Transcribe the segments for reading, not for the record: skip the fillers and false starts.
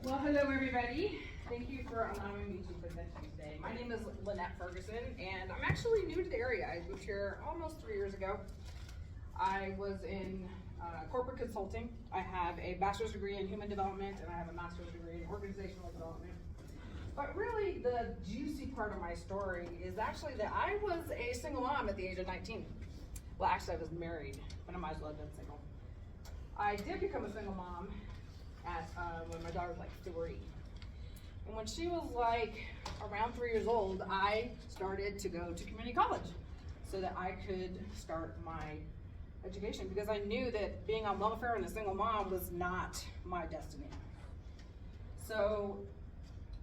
Well, hello everybody. Thank you for allowing me to present to you today. My name is Lynette Ferguson, and I'm actually new to the area. I moved here almost 3 years ago. I was in corporate consulting. I have a bachelor's degree in human development, and I have a master's degree in organizational development. But really, the juicy part of my story is actually that I was a single mom at the age of 19. Well, actually, I was married, but I might as well have been single. I did become a single mom at when my daughter was like 3. And when she was like around 3 years old, I started to go to community college so that I could start my education, because I knew that being on welfare and a single mom was not my destiny. So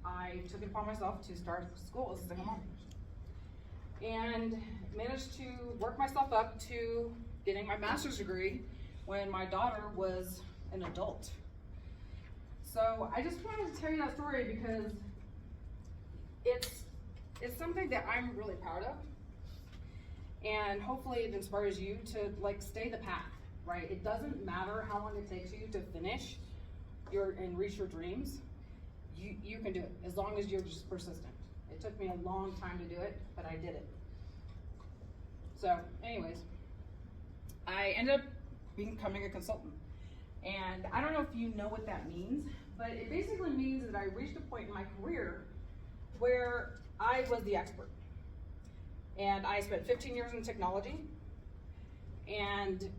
I took it upon myself to start school as a single mom and managed to work myself up to getting my master's degree when my daughter was an adult. So I just wanted to tell you that story because it's something that I'm really proud of, and hopefully it inspires you to like stay the path, right? It doesn't matter how long it takes you to finish and reach your dreams. You can do it as long as you're just persistent. It took me a long time to do it, but I did it. So anyways, I ended up becoming a consultant. And I don't know if you know what that means, but it basically means that I reached a point in my career where I was the expert. And I spent 15 years in technology and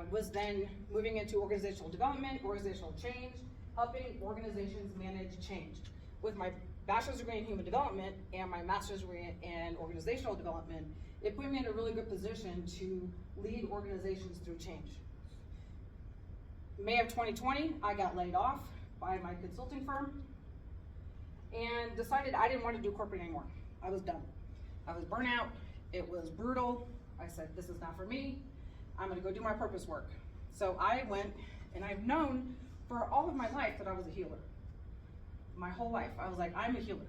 was then moving into organizational development, organizational change, helping organizations manage change. With my bachelor's degree in human development and my master's degree in organizational development, it put me in a really good position to lead organizations through change. May of 2020, I got laid off by my consulting firm and decided I didn't want to do corporate anymore. I was done. I was burnt out. It was brutal. I said, this is not for me. I'm going to go do my purpose work. So I went, and I've known for all of my life that I was a healer. My whole life, I was like, I'm a healer.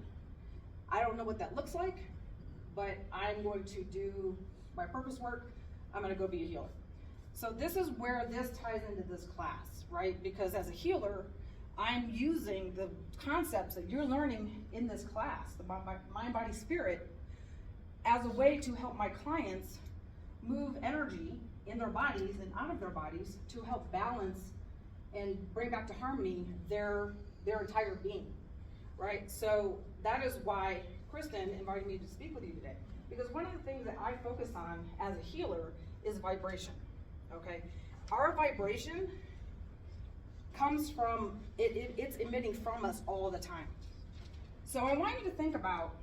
I don't know what that looks like, but I'm going to do my purpose work. I'm going to go be a healer. So this is where this ties into this class, right? Because as a healer, I'm using the concepts that you're learning in this class, the mind, body, spirit, as a way to help my clients move energy in their bodies and out of their bodies to help balance and bring back to harmony their entire being, right? So that is why Kristen invited me to speak with you today. Because one of the things that I focus on as a healer is vibration. Okay, our vibration comes from, it's emitting from us all the time. So I want you to think about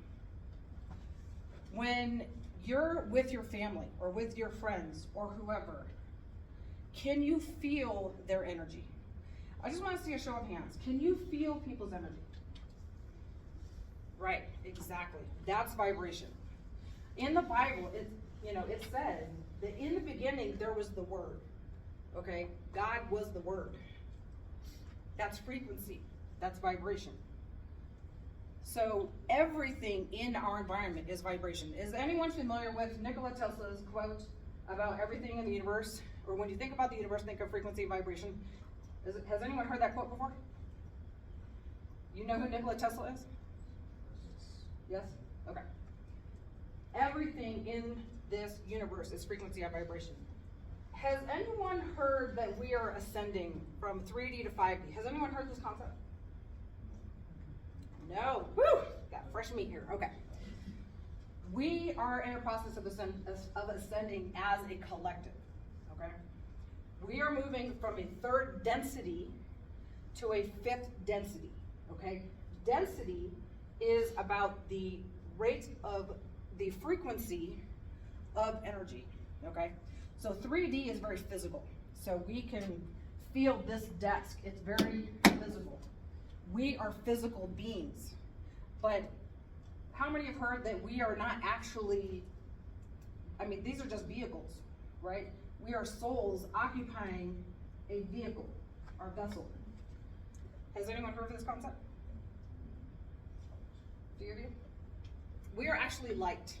when you're with your family or with your friends or whoever, can you feel their energy? I just want to see a show of hands. Can you feel people's energy? Right, exactly. That's vibration. In the Bible, it says that in the beginning there was the Word. Okay, God was the Word. That's frequency. That's vibration. So everything in our environment is vibration. Is anyone familiar with Nikola Tesla's quote about everything in the universe? Or when you think about the universe, think of frequency, vibration. Has anyone heard that quote before? You know who Nikola Tesla is? Yes? Okay. Everything in this universe is frequency and vibration. Has anyone heard that we are ascending from 3D to 5D? Has anyone heard this concept? No. Woo! Got fresh meat here. Okay. We are in a process of ascending as a collective. Okay. We are moving from a 3rd density to a 5th density. Okay. Density is about the rate of the frequency of energy. Okay. So 3D is very physical. So we can feel this desk. It's very physical. We are physical beings. But how many have heard that we are not actually, these are just vehicles, right? We are souls occupying a vehicle, our vessel. Has anyone heard of this concept? Do you? We are actually light.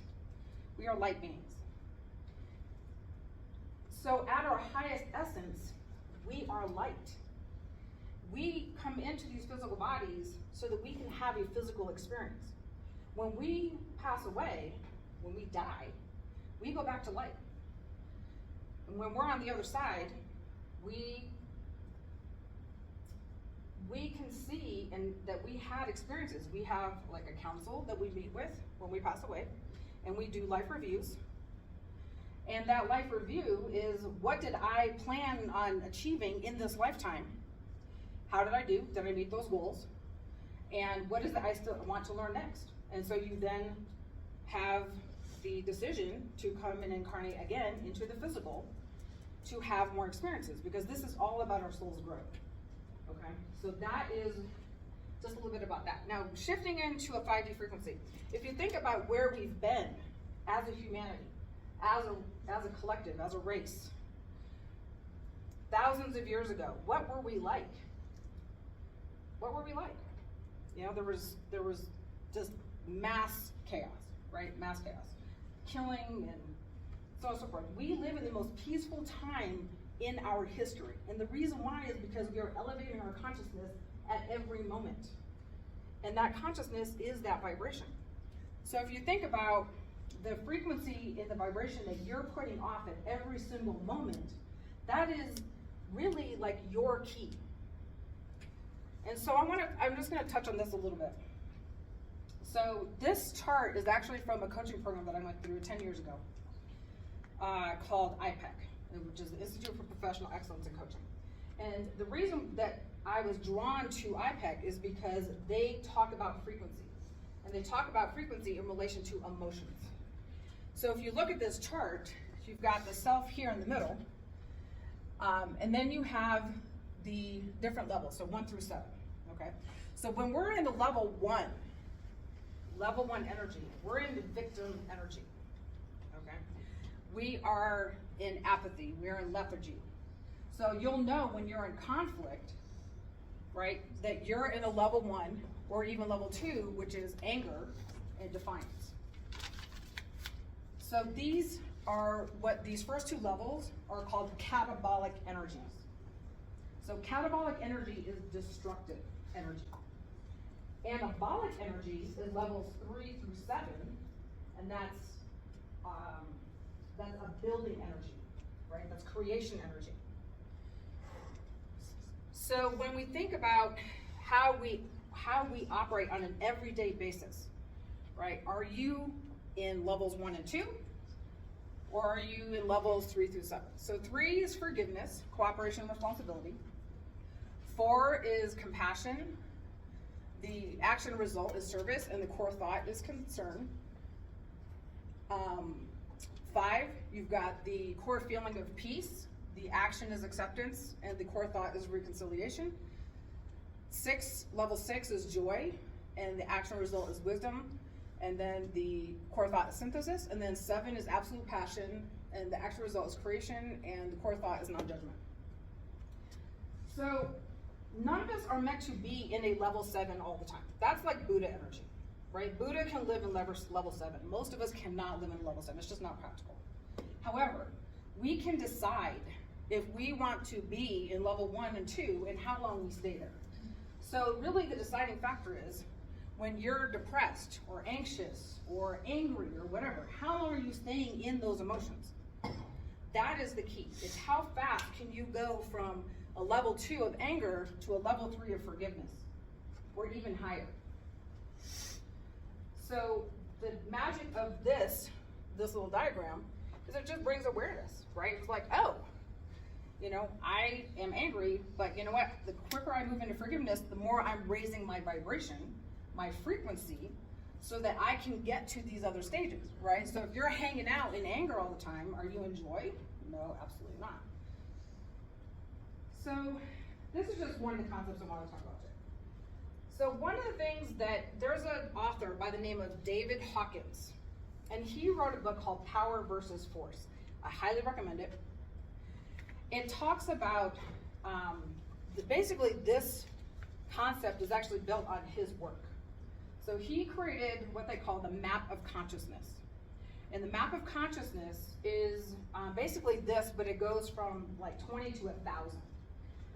We are light beings. So at our highest essence, we are light. we come into these physical bodies so that we can have a physical experience. When we pass away, when we die, we go back to light. And when we're on the other side, we can see and that we had experiences. We have like a council that we meet with when we pass away, and we do life reviews. And that life review is, what did I plan on achieving in this lifetime? How did I do? Did I meet those goals? And what is it I still want to learn next? And so you then have the decision to come and incarnate again into the physical to have more experiences, because this is all about our soul's growth. Okay, so that is just a little bit about that. Now, shifting into a 5D frequency, if you think about where we've been as a humanity, as a collective, as a race, thousands of years ago, what were we like? What were we like? You know, there was just mass chaos, right? Mass chaos, killing and so on and so forth. We live in the most peaceful time in our history. And the reason why is because we are elevating our consciousness at every moment. And that consciousness is that vibration. So if you think about the frequency in the vibration that you're putting off at every single moment, that is really like your key. And so I'm just gonna touch on this a little bit. So this chart is actually from a coaching program that I went through 10 years ago called IPEC, which is the Institute for Professional Excellence in Coaching. And the reason that I was drawn to IPEC is because they talk about frequency. And they talk about frequency in relation to emotions. So if you look at this chart, you've got the self here in the middle, and then you have the different levels, so 1 through 7, okay? So when we're in the level one energy, we're in the victim energy, okay? We are in apathy, we're in lethargy. So you'll know when you're in conflict, right, that you're in a level 1 or even level 2, which is anger and defiance. So these are what these first 2 levels are called catabolic energies. So catabolic energy is destructive energy. Anabolic energy is levels 3 through 7, and that's a building energy, right? That's creation energy. So when we think about how we operate on an everyday basis, right? Are you in levels 1 and 2, or are you in levels 3 through 7? So 3 is forgiveness, cooperation, and responsibility. 4 is compassion. The action result is service, and the core thought is concern. 5, you've got the core feeling of peace. The action is acceptance, and the core thought is reconciliation. 6, level 6 is joy, and the action result is wisdom, and then the core thought is synthesis. And then 7 is absolute passion, and the action result is creation, and the core thought is non-judgment. So none of us are meant to be in a level 7 all the time. That's like Buddha energy, right? Buddha can live in level 7. Most of us cannot live in level 7. It's just not practical. However, we can decide if we want to be in level 1 and 2 and how long we stay there. So really the deciding factor is when you're depressed or anxious or angry or whatever, how long are you staying in those emotions? That is the key. It's how fast can you go from a level 2 of anger to a level 3 of forgiveness, or even higher. So the magic of this little diagram is it just brings awareness, right? It's like, oh, you know, I am angry, but you know what? The quicker I move into forgiveness, the more I'm raising my vibration, my frequency, so that I can get to these other stages, right? So if you're hanging out in anger all the time, are you in joy? No, absolutely not. So this is just one of the concepts I want to talk about today. So one of the things that, there's an author by the name of David Hawkins, and he wrote a book called Power versus Force. I highly recommend it. It talks about, basically this concept is actually built on his work. So he created what they call the map of consciousness. And the map of consciousness is basically this, but it goes from like 20 to 1,000.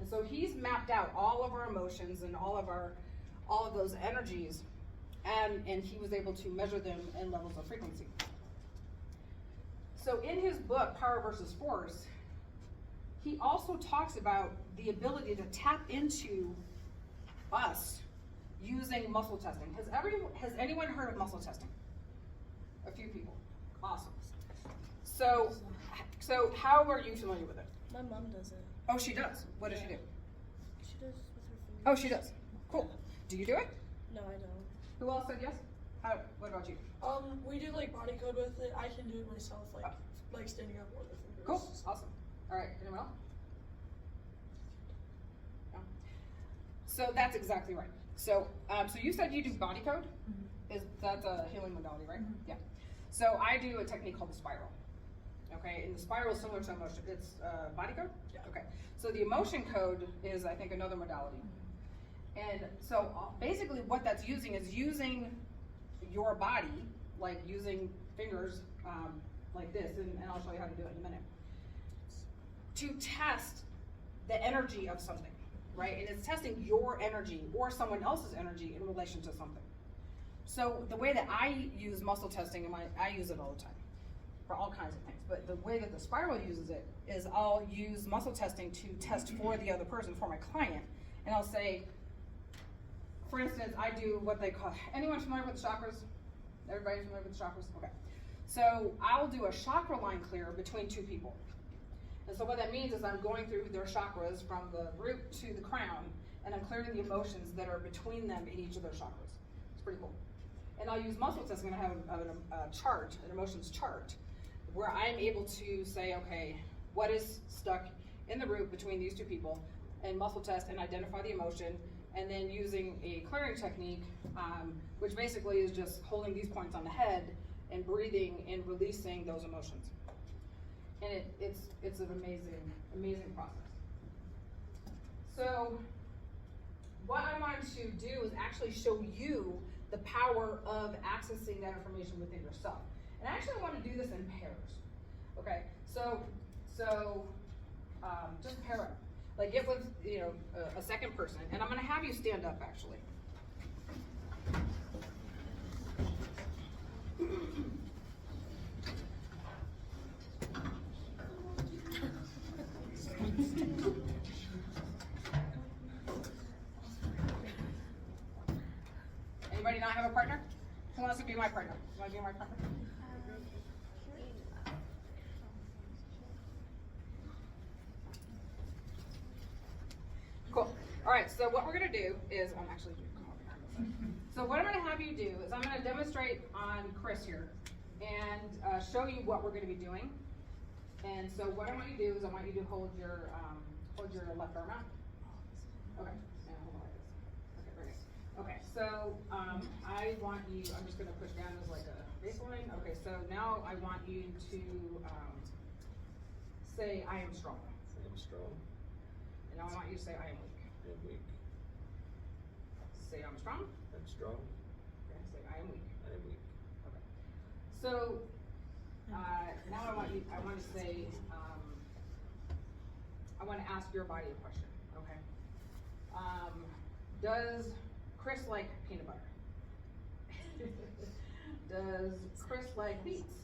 And so he's mapped out all of our emotions and all of those energies, and he was able to measure them in levels of frequency. So in his book, Power versus Force, he also talks about the ability to tap into us using muscle testing. Has anyone heard of muscle testing? A few people. Awesome. So how are you familiar with it? My mom does it. Oh, she does. What does she do? She does with her fingers. Oh, she does. Cool. Do you do it? No, I don't. Who else said yes? What about you? We do like body code with it. I can do it myself, like standing up with the fingers. Cool. Awesome. All right. Anyone else? No? So that's exactly right. So you said you do body code? Mm-hmm. That's a healing modality, right? Mm-hmm. Yeah. So I do a technique called the spiral. Okay, and the spiral is similar to emotion. It's body code? Yeah. Okay. So the emotion code is, I think, another modality. And so basically what that's using is using your body, like using fingers like this, and I'll show you how to do it in a minute, to test the energy of something, right? And it's testing your energy or someone else's energy in relation to something. So the way that I use muscle testing, I use it all the time for all kinds of things, but the way that the spiral uses it is I'll use muscle testing to test for the other person, for my client, and I'll say, for instance, I do what they call, anyone familiar with the chakras? Everybody familiar with the chakras? Okay. So I'll do a chakra line clear between two people. And so what that means is I'm going through their chakras from the root to the crown, and I'm clearing the emotions that are between them in each of their chakras. It's pretty cool. And I'll use muscle testing. I have a chart, an emotions chart, where I'm able to say, okay, what is stuck in the root between these two people, and muscle test and identify the emotion, and then using a clearing technique, which basically is just holding these points on the head and breathing and releasing those emotions. And it's an amazing process. So what I wanted to do is actually show you the power of accessing that information within yourself. And I actually want to do this in pairs. Okay, so just pair up. Like get with a second person, and I'm going to have you stand up actually. Anybody not have a partner? Who wants to be my partner? You want to be my partner? Cool. All right, so what we're going to do is, so what I'm going to have you do is I'm going to demonstrate on Chris here and show you what we're going to be doing. And so what I want you to do is I want you to hold your left arm out. Okay. And hold on like this. Okay, very nice. Okay, so I want you, I'm just going to push down as like a baseline. Okay, so now I want you to say, I am strong. I am strong. And now I want you to say, I am weak. I am weak. Say, I'm strong. I'm strong. Okay, say, I am weak. I am weak. Okay. So now I want to say, I want to ask your body a question. Okay. Does Chris like peanut butter? Does Chris like beets?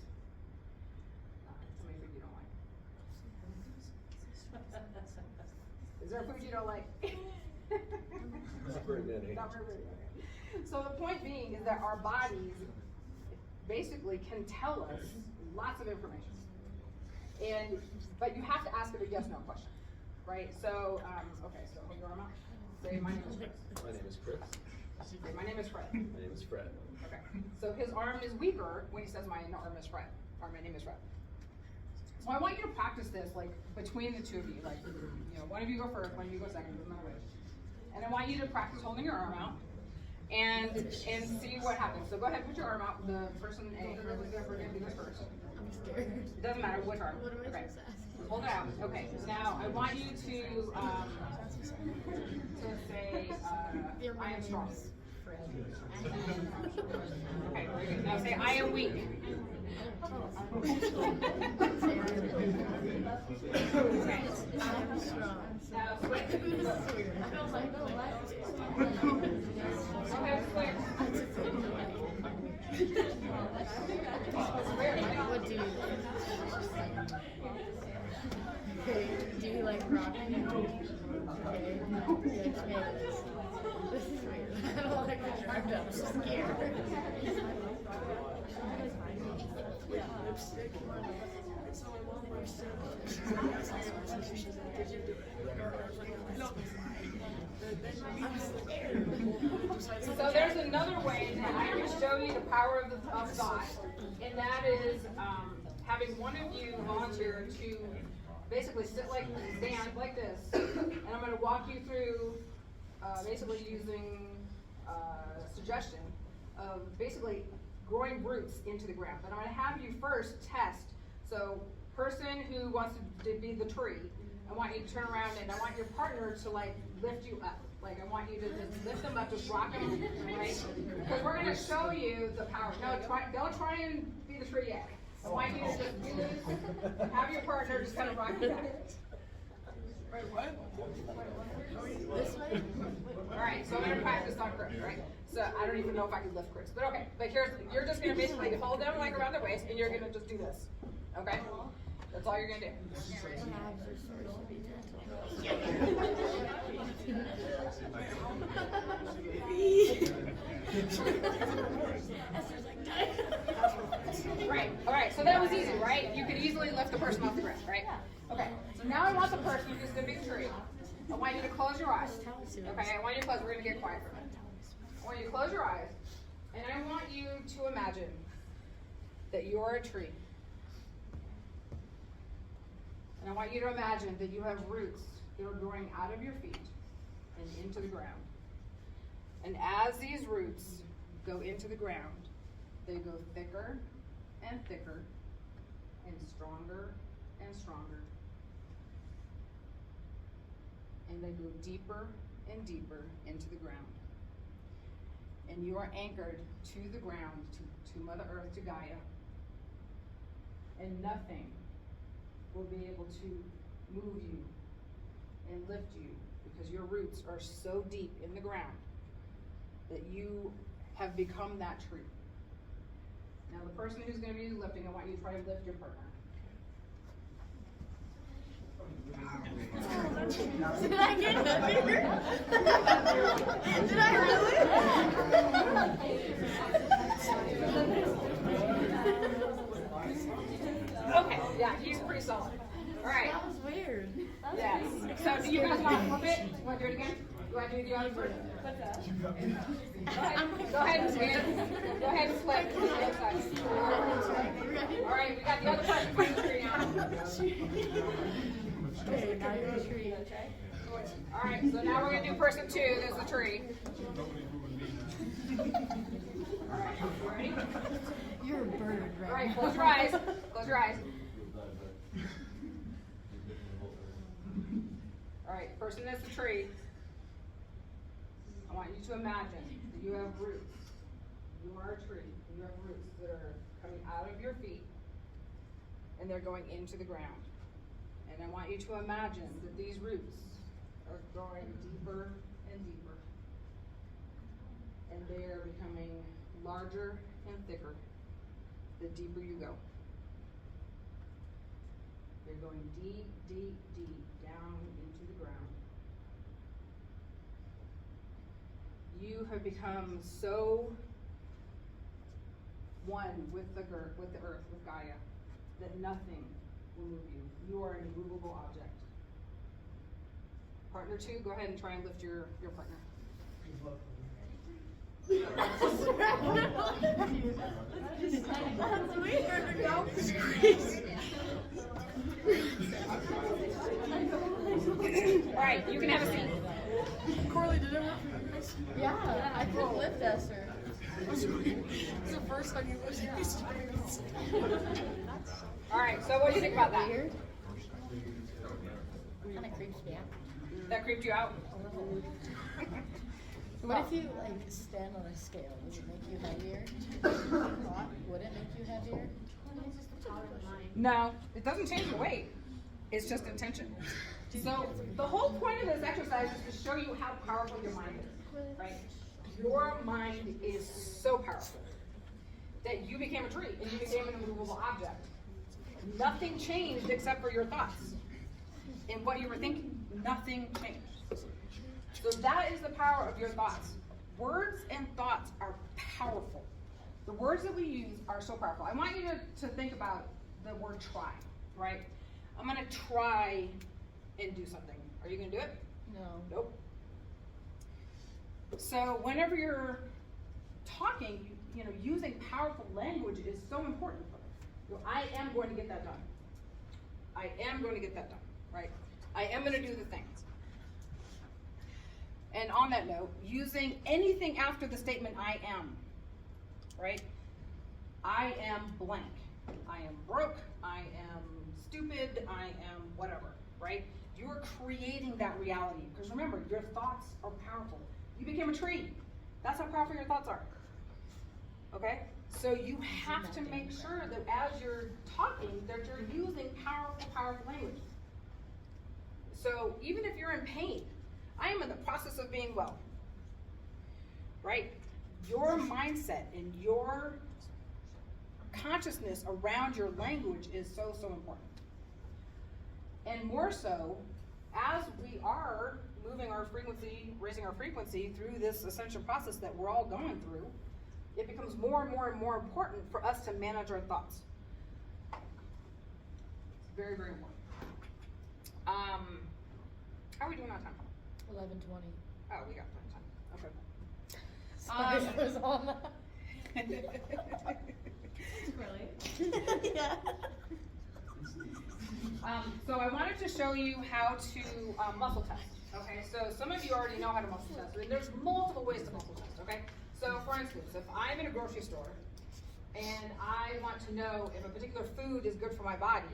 Somebody food you don't like. Is there a food you don't like? Not very many. Not very many. Okay. So the point being is that our bodies basically can tell us lots of information, but you have to ask it a yes/no question, right? So okay, so hold your arm out. Say, my name is Chris. My name is Chris. Say, my name is Fred. My name is Fred. Okay. So his arm is weaker when he says my arm is Fred, or my name is Fred. So I want you to practice this like between the two of you, like one of you go first, one of you go second, doesn't matter which. And I want you to practice holding your arm out and see what happens. So go ahead, put your arm out. The person whoever's going to do this first. It doesn't matter which arm. Okay. Hold it out. Okay. Now I want you to say I am strong. Okay. Very good. Now say I am weak. Now switch. Okay, switch. What do you do you like rocking? Okay. This is weird. I don't like the drive down. I'm scared. Yeah, lipstick. So my mom likes to. She's like, did you do it? Or I was like, no. So there's another way that I can show you the power of thought, and that is having one of you volunteer to basically stand like this, and I'm going to walk you through basically using suggestion of basically growing roots into the ground. But I'm going to have you first test. So person who wants to be the tree, I want you to turn around and I want your partner to like lift you up. Like I want you to just lift them up, just rock them, right? Because we're going to show you the power. No, don't try and be the tree yet. I want you to just do this. Have your partner just kind of rock you back. Wait, what? This way? All right, so I'm going to practice on Chris, right? So I don't even know if I can lift Chris, but okay. But you're just going to basically hold them like around their waist, and you're going to just do this. Okay? That's all you're going to do. Right, all right, so that was easy, right? You could easily lift the person off the ground, right? Okay, so now I want the person who's going to be the tree. I want you to close your eyes. Okay, I want you to close. We're going to get quiet for a minute. I want you to close your eyes, and I want you to imagine that you're a tree. And I want you to imagine that you have roots that are growing out of your feet and into the ground. And as these roots go into the ground, they go thicker and thicker and stronger and stronger. And they go deeper and deeper into the ground. And you are anchored to the ground, to Mother Earth, to Gaia. And nothing will be able to move you and lift you because your roots are so deep in the ground that you have become that tree. Now the person who's going to be lifting, I want you to try to lift your partner. Did I get heavier? Did I Okay, yeah, he's pretty solid. All right. That was weird. Yes. So do you guys want to flip it? You want to do it again? You want to do the other version? Go ahead and stand. Go ahead and flip to the other side. All right, we got the other person putting the tree on. Okay, now you're a tree, okay? All right, so now we're going to do person two. There's the tree. All right, you ready? You're a bird, right? All right, close your eyes. Close your eyes. All right, person that's the tree. I want you to imagine that you have roots. You are a tree. You have roots that are coming out of your feet and they're going into the ground. And I want you to imagine that these roots are growing deeper and deeper. And they are becoming larger and thicker the deeper you go. They're going deep, deep, deep down into the ground. You have become so one with the earth, with Gaia, that nothing will move you. You are an immovable object. Partner two, go ahead and try and lift your partner. That's weird. All right, you can have a seat. Corley, did it work for you guys? Yeah, I could lift Esther. It's the first time you was used to All right, so what do you think about that? Weird. Kind of creeps me out. That creeped you out? What if you like stand on a scale? Does it make you heavier? Would it make you heavier? No, it doesn't change the weight. It's just intention. So the whole point of this exercise is to show you how powerful your mind is, right? Your mind is so powerful that you became a tree and you became an immovable object. Nothing changed except for your thoughts and what you were thinking. Nothing changed. So that is the power of your thoughts. Words and thoughts are powerful. The words that we use are so powerful. I want you to think about the word try, right? I'm going to try and do something. Are you going to do it? No. Nope. So whenever you're talking, using powerful language is so important. I am going to get that done. I am going to get that done, right? I am going to do the things. And on that note, using anything after the statement I am, right? I am blank. I am broke. I am stupid. I am whatever, right? You're creating that reality. Because remember, your thoughts are powerful. You became a tree. That's how powerful your thoughts are. Okay? So you have to make sure that as you're talking, that you're using powerful language. So even if you're in pain, I am in the process of being well. Right? Your mindset and your consciousness around your language is so, so important. And more so, as we are moving our frequency, raising our frequency through this ascension process that we're all going through, it becomes more and more and more important for us to manage our thoughts. It's very, very important. How are we doing on time? 11:20. Oh, we got plenty of time. Okay. Sorry, I was on that. Really? Yeah. So I wanted to show you how to muscle test. Okay, so some of you already know how to muscle test. And there's multiple ways to muscle test. Okay, so for instance, if I'm in a grocery store and I want to know if a particular food is good for my body,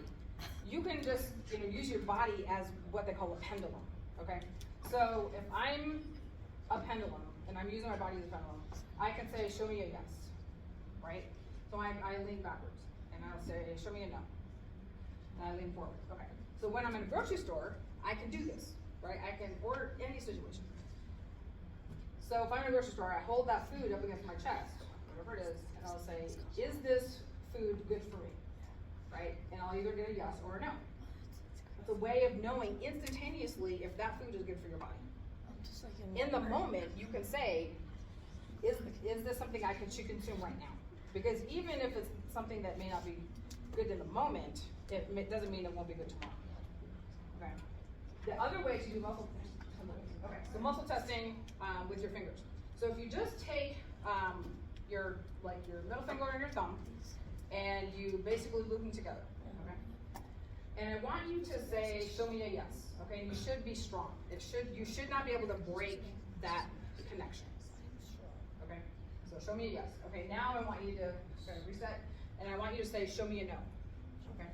you can just use your body as what they call a pendulum. Okay, so if I'm a pendulum and I'm using my body as a pendulum, I can say, show me a yes, right? So I lean backwards and I'll say, show me a no. And I lean forward. Okay. So when I'm in a grocery store, I can do this, right? I can order any situation. So if I'm in a grocery store, I hold that food up against my chest, whatever it is, and I'll say, is this food good for me? Right? And I'll either get a yes or a no. It's a way of knowing instantaneously if that food is good for your body. In the moment, you can say, is this something I should consume right now? Because even if it's something that may not be good in the moment, it doesn't mean it won't be good tomorrow. Okay. The other way to do muscle testing. Okay. So muscle testing with your fingers. So if you just take your middle finger and your thumb, and you basically loop them together. Okay. And I want you to say, show me a yes. Okay. And you should be strong. You should not be able to break that connection. Okay. So show me a yes. Okay. Now I want you to reset, and I want you to say, show me a no. Okay.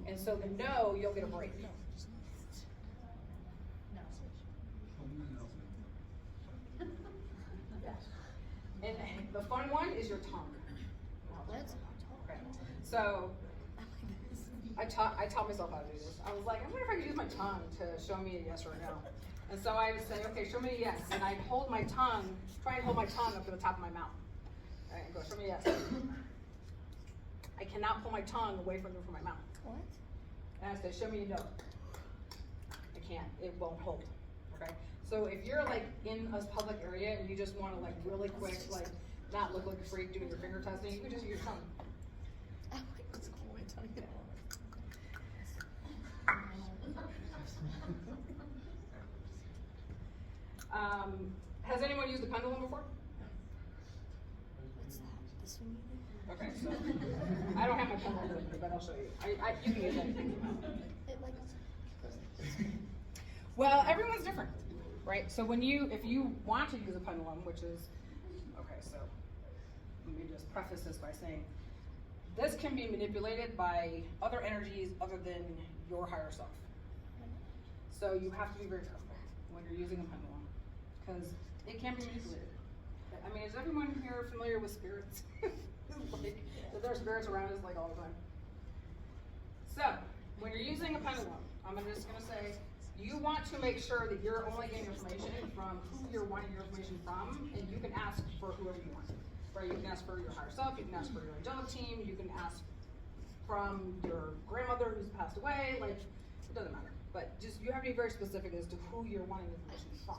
And so the no, you'll get a break. And the fun one is your tongue. Okay. So I taught myself how to do this. I was like, I wonder if I could use my tongue to show me a yes or a no. And so I would say, okay, show me a yes. And I'd hold my tongue, try and hold my tongue up to the top of my mouth. All right, and go, show me a yes. I cannot pull my tongue away from my mouth. What? And I say, show me a no. I can't. It won't hold. Okay. So if you're like in a public area and you just want to like really quick, like not look like a freak doing your finger testing, you can just use your tongue. It's cool. My tongue. Has anyone used the pendulum before? What's that? This one? Okay, so I don't have my pendulum with me, but I'll show you. You can use anything. It like. Well, everyone's different, right? So if you want to use a pendulum, which is, okay, so let me just preface this by saying, this can be manipulated by other energies other than your higher self. So you have to be very careful when you're using a pendulum, because it can be manipulated. I mean, is everyone here familiar with spirits? Like, that there are spirits around us like all the time. So, when you're using a pendulum, I'm just gonna say, you want to make sure that you're only getting information from who you're wanting your information from, and you can ask for whoever you want. Right? You can ask for your higher self, you can ask for your angelic team, you can ask from your grandmother who's passed away, like, it doesn't matter. But just, you have to be very specific as to who you're wanting information from.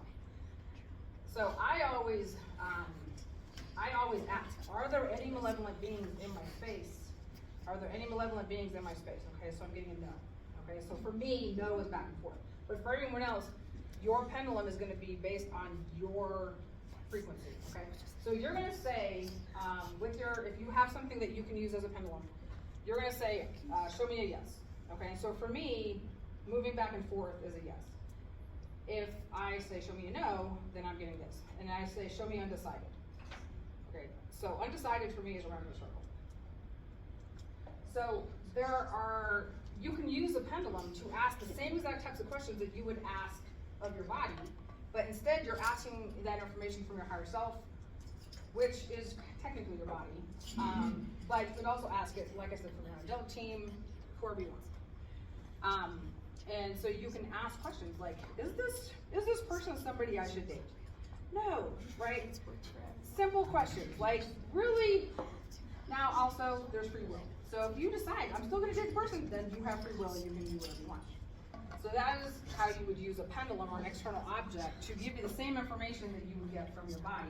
So I always ask, are there any malevolent beings in my space? Are there any malevolent beings in my space? Okay, so I'm getting a no. Okay, so for me, no is back and forth. But for everyone else, your pendulum is gonna be based on your frequency, okay? So you're gonna say, if you have something that you can use as a pendulum, you're gonna say, show me a yes, okay? So for me, moving back and forth is a yes. If I say, show me a no, then I'm getting this. And I say, show me undecided. Okay, so undecided for me is around the circle. So you can use a pendulum to ask the same exact types of questions that you would ask of your body, but instead you're asking that information from your higher self, which is technically your body. But you could also ask it, like I said, from your angelic team, whoever you want. And so you can ask questions like, is this person somebody I should date? No, right? Simple questions, like, really? Now also, there's free will. So if you decide, I'm still gonna date the person, then you have free will and you can do whatever you want. So that is how you would use a pendulum or an external object to give you the same information that you would get from your body.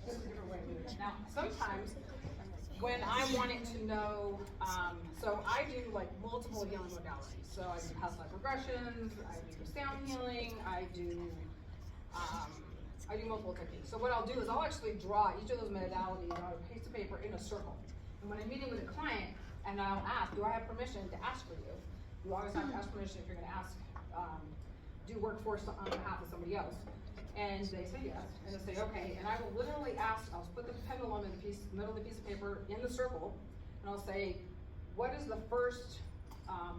Just a different way of doing it. Now, sometimes, when I'm wanting to know, so I do like multiple healing modalities. So I do past life regressions, I do sound healing, I do multiple techniques. So what I'll do is I'll actually draw each of those modalities on a piece of paper in a circle. And when I'm meeting with a client, and I'll ask, do I have permission to ask for you? You always have to ask permission if you're gonna ask, do work for on behalf of somebody else. And they say yes, and they say okay, and I will literally ask, I'll put the pendulum in the middle of the piece of paper in the circle, and I'll say, what is the first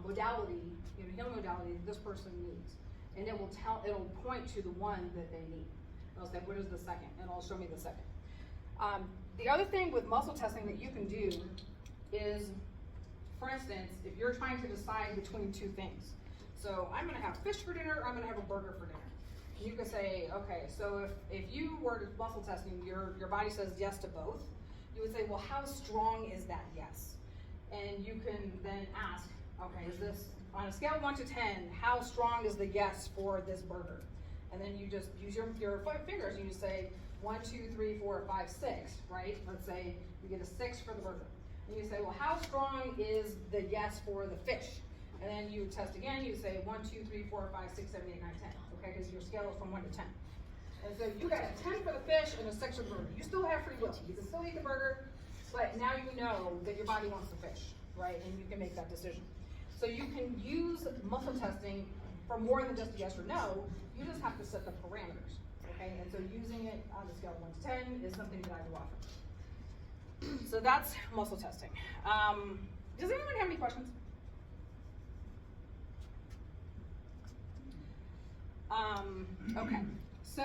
modality, healing modality that this person needs? And it'll point to the one that they need. And I'll say, what is the second? And it'll show me the second. The other thing with muscle testing that you can do is, for instance, if you're trying to decide between two things. So I'm gonna have fish for dinner, I'm gonna have a burger for dinner. You can say, okay, so if you were to muscle testing, your body says yes to both, you would say, well, how strong is that yes? And you can then ask, okay, is this, on a scale of 1 to 10, how strong is the yes for this burger? And then you just use your fingers, and you just say 1, 2, 3, 4, 5, 6, right? Let's say you get a 6 for the burger. And you say, well, how strong is the yes for the fish? And then you test again, you say 1, 2, 3, 4, 5, 6, 7, 8, 9, 10. Okay, because your scale is from 1 to 10. And so you got a 10 for the fish and a 6 for the burger. You still have free will. You can still eat the burger, but now you know that your body wants the fish, right? And you can make that decision. So you can use muscle testing for more than just a yes or no. You just have to set the parameters, okay? And so using it on the scale of 1 to 10 is something that I do often. So that's muscle testing. Does anyone have any questions? Okay, so,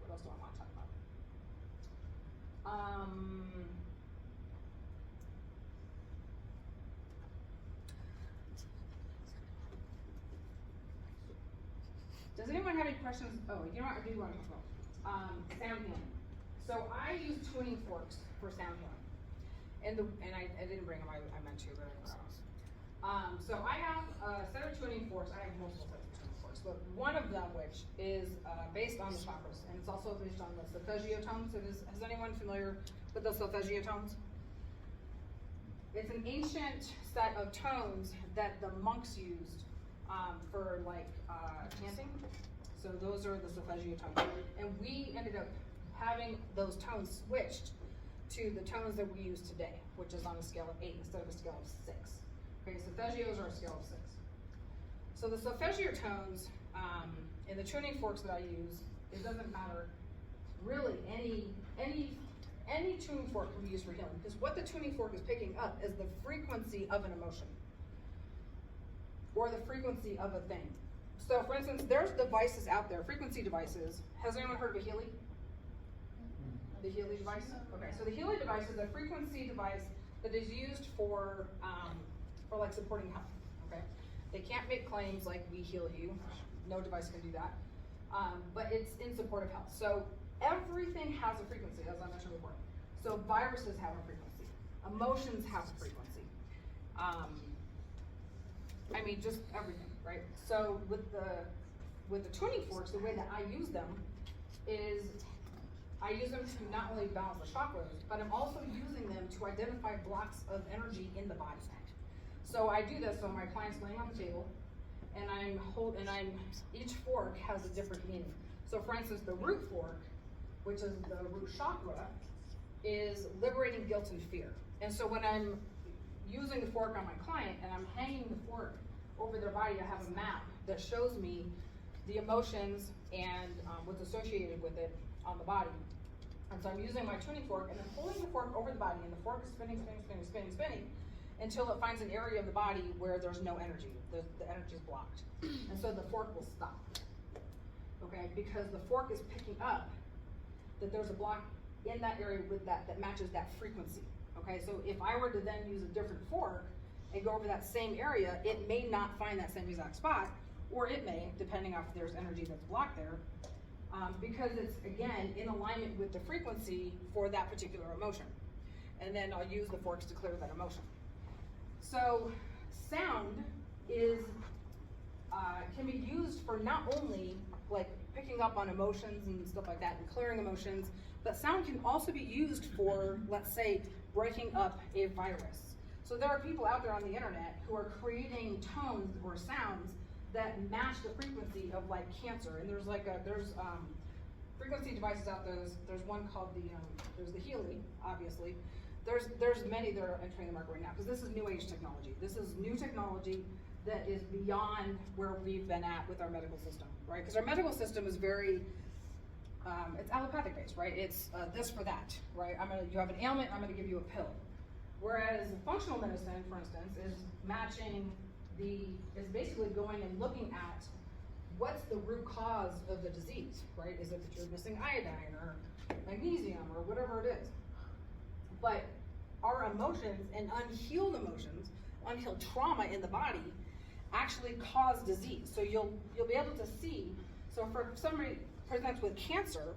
what else do I want to talk about? Does anyone have any questions? Oh, you know what, I do want to talk about sound healing. So I use tuning forks for sound healing. And I didn't bring them, I meant to, but I forgot. So I have a set of tuning forks. I have multiple sets of tuning forks, but one of them which is based on the chakras, and it's also based on the solfeggio tones. Is anyone familiar with the solfeggio tones? It's an ancient set of tones that the monks used for like chanting. So those are the solfeggio tones, and we ended up having those tones switched to the tones that we use today, which is on a scale of 8 instead of a scale of 6. Okay, solfeggios are a scale of 6. So the solfeggio tones in the tuning forks that I use, it doesn't matter really any tuning fork can be used for healing, because what the tuning fork is picking up is the frequency of an emotion or the frequency of a thing. So for instance, there's devices out there, frequency devices. Has anyone heard of a Healy? The Healy device? Okay, so the Healy device is a frequency device that is used for like supporting health, okay? They can't make claims like we heal you. No device can do that. But it's in support of health. So everything has a frequency, as I mentioned before. So viruses have a frequency. Emotions have a frequency. I mean, just everything, right? So with the tuning forks, the way that I use them is I use them to not only balance the chakras, but I'm also using them to identify blocks of energy in the body. So I do this, so my client's laying on the table, and each fork has a different meaning. So for instance, the root fork, which is the root chakra, is liberating guilt and fear. And so when I'm using the fork on my client and I'm hanging the fork over their body, I have a map that shows me the emotions and what's associated with it on the body. And so I'm using my tuning fork and then holding the fork over the body, and the fork is spinning, until it finds an area of the body where there's no energy. The energy is blocked. And so the fork will stop. Okay, because the fork is picking up that there's a block in that area with that matches that frequency. Okay, so if I were to then use a different fork and go over that same area, it may not find that same exact spot, or it may, depending on if there's energy that's blocked there, because it's, again, in alignment with the frequency for that particular emotion. And then I'll use the forks to clear that emotion. So sound is, can be used for not only like picking up on emotions and stuff like that and clearing emotions, but sound can also be used for, let's say, breaking up a virus. So there are people out there on the internet who are creating tones or sounds that match the frequency of like cancer. And there's frequency devices out there. There's one called there's the Healy, obviously. There's many that are entering the market right now, because this is new age technology. This is new technology that is beyond where we've been at with our medical system, right? Because our medical system is very, it's allopathic based, right? It's this for that, right? You have an ailment, I'm gonna give you a pill. Whereas functional medicine, for instance, is is basically going and looking at what's the root cause of the disease, right? Is it that you're missing iodine or magnesium or whatever it is? But our emotions and unhealed emotions, unhealed trauma in the body, actually cause disease. So you'll be able to see. So for somebody presents with cancer,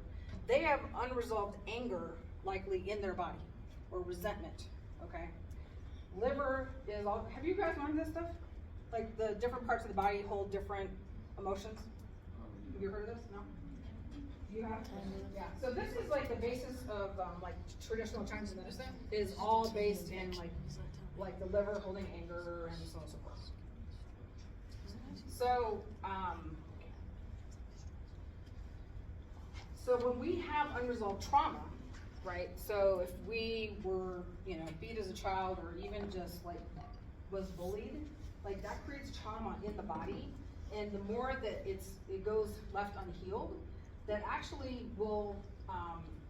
they have unresolved anger likely in their body, or resentment. Okay. Liver is all. Have you guys learned this stuff? Like the different parts of the body hold different emotions. Have you heard of this? No. You have? Yeah. So this is like the basis of like traditional Chinese medicine. Is all based in like the liver holding anger and so on and so forth. So so when we have unresolved trauma, right? So if we were, beat as a child, or even just like was bullied, like that creates trauma in the body. And the more that it goes left unhealed, that actually will,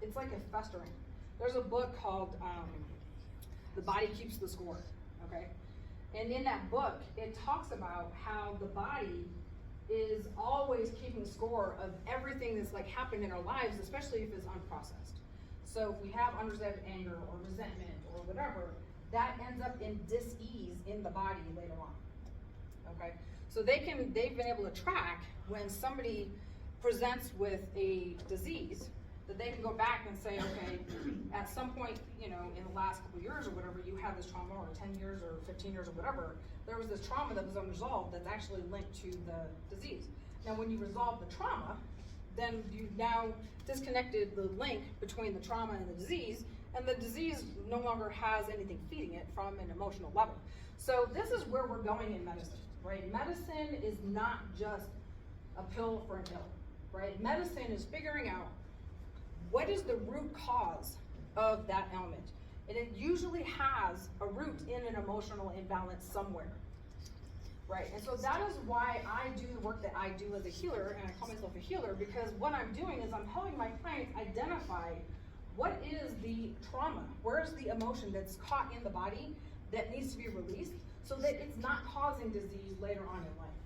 it's like a festering. There's a book called The Body Keeps the Score, okay? And in that book, it talks about how the body is always keeping score of everything that's like happened in our lives, especially if it's unprocessed. So if we have unresolved anger or resentment or whatever, that ends up in dis-ease in the body later on, okay? So they've been able to track when somebody presents with a disease, that they can go back and say, okay, at some point, in the last couple of years or whatever, you had this trauma, or 10 years or 15 years or whatever, there was this trauma that was unresolved that's actually linked to the disease. Now, when you resolve the trauma, then you now disconnected the link between the trauma and the disease, and the disease no longer has anything feeding it from an emotional level. So this is where we're going in medicine, right? Medicine is not just a pill for an ill, right? Medicine is figuring out what is the root cause of that ailment. And it usually has a root in an emotional imbalance somewhere, right? And so that is why I do the work that I do as a healer, and I call myself a healer, because what I'm doing is I'm helping my clients identify what is the trauma, where's the emotion that's caught in the body that needs to be released, so that it's not causing disease later on in life,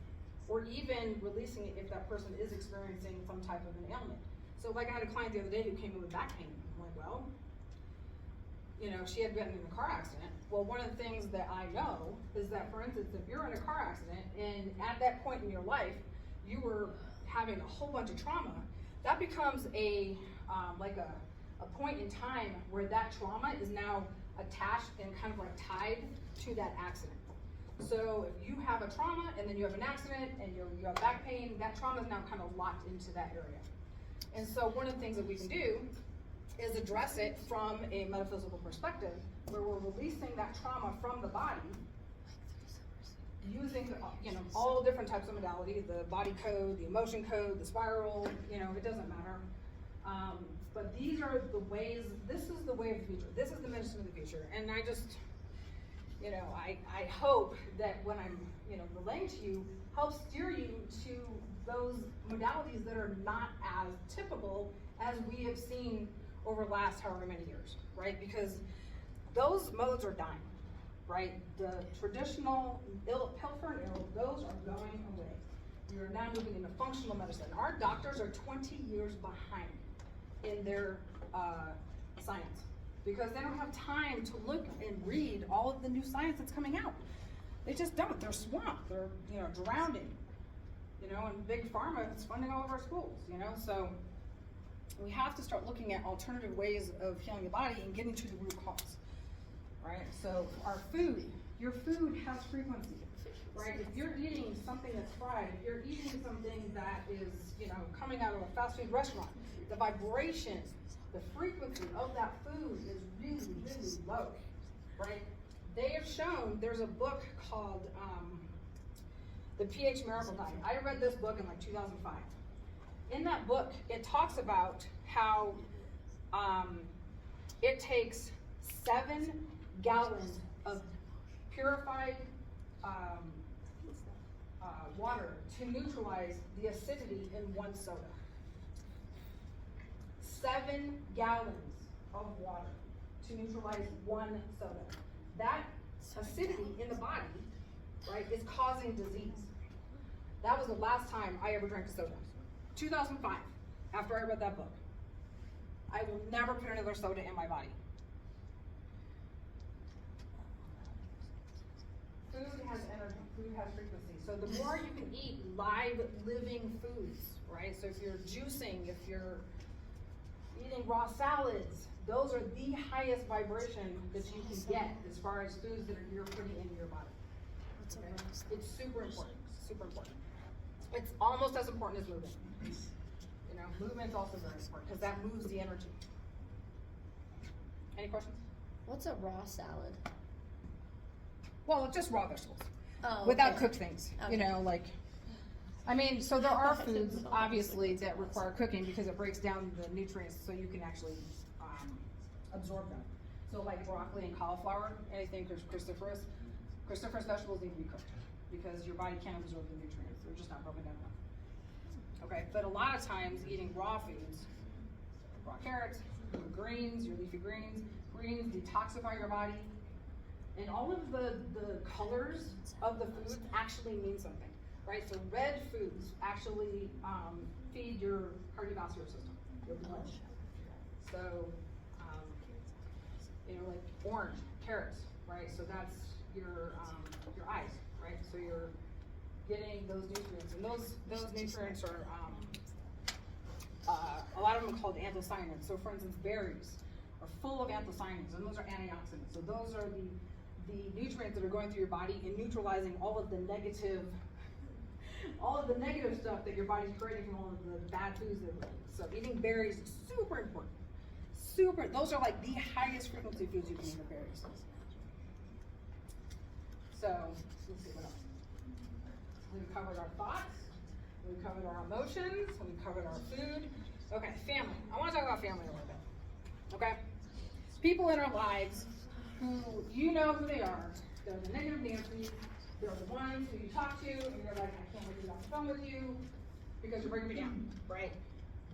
or even releasing it if that person is experiencing some type of an ailment. So like I had a client the other day who came in with back pain. I'm like, well, you know, she had been in a car accident. Well, one of the things that I know is that, for instance, if you're in a car accident and at that point in your life, you were having a whole bunch of trauma, that becomes a point in time where that trauma is now attached and kind of like tied to that accident. So if you have a trauma and then you have an accident and you have back pain, that trauma is now kind of locked into that area. And so one of the things that we can do is address it from a metaphysical perspective, where we're releasing that trauma from the body using, you know, all different types of modalities, the body code, the emotion code, the spiral, you know, it doesn't matter. But these are the ways, this is the way of the future. This is the medicine of the future. And I just, you know, I hope that when I'm, you know, relaying to you, help steer you to those modalities that are not as typical as we have seen over the last however many years, right? Because those modes are dying, right? The traditional pilfer and ill, those are going away. We are now moving into functional medicine. Our doctors are 20 years behind in their science because they don't have time to look and read all of the new science that's coming out. They just don't. They're swamped. They're, you know, drowning. You know, and big pharma is funding all of our schools. You know, so we have to start looking at alternative ways of healing the body and getting to the root cause. Right. So our food, your food has frequency. Right. If you're eating something that's fried, if you're eating something that is, you know, coming out of a fast food restaurant, the vibration, the frequency of that food is really, really low, right? They have shown, there's a book called The pH Miracle Diet. I read this book in like 2005. In that book, it talks about how it takes 7 gallons of purified water to neutralize the acidity in 1 soda. 7 gallons of water to neutralize 1 soda. That acidity in the body, right, is causing disease. That was the last time I ever drank a soda. 2005, after I read that book. I will never put another soda in my body. Food has energy, food has frequency. So the more you can eat live, living foods, right? So if you're juicing, if you're eating raw salads, those are the highest vibration that you can get as far as foods that you're putting into your body. Okay? It's super important, super important. It's almost as important as movement. You know, movement's also very important because that moves the energy. Any questions? What's a raw salad? Well, just raw vegetables. Oh, Without okay. cooked things. Okay. You know, like, I mean, so there are foods, obviously, that require cooking because it breaks down the nutrients so you can actually absorb them. So like broccoli and cauliflower, anything cruciferous vegetables need to be cooked because your body can't absorb the nutrients. They're just not broken down enough. Okay, but a lot of times eating raw foods, raw carrots, your greens, your leafy greens detoxify your body. And all of the colors of the food actually mean something, right? So red foods actually feed your cardiovascular system, your blood. So, you know, like orange, carrots, right? So that's your eyes, right? So you're getting those nutrients, and those nutrients are a lot of them are called anthocyanins. So, for instance, berries are full of anthocyanins, and those are antioxidants. So those are the nutrients that are going through your body and neutralizing all of the negative stuff that your body's creating from all of the bad foods that we're eating. So eating berries is super important. Those are like the highest frequency foods you can eat are berries. So let's see what else. We've covered our thoughts, we've covered our emotions, we've covered our food. Okay, family. I want to talk about family a little bit. Okay? People in our lives who you know who they are. They're the negative Nancy's. They're the ones who you talk to and you're like, I can't wait to get off the phone with you because you're bringing me down, right?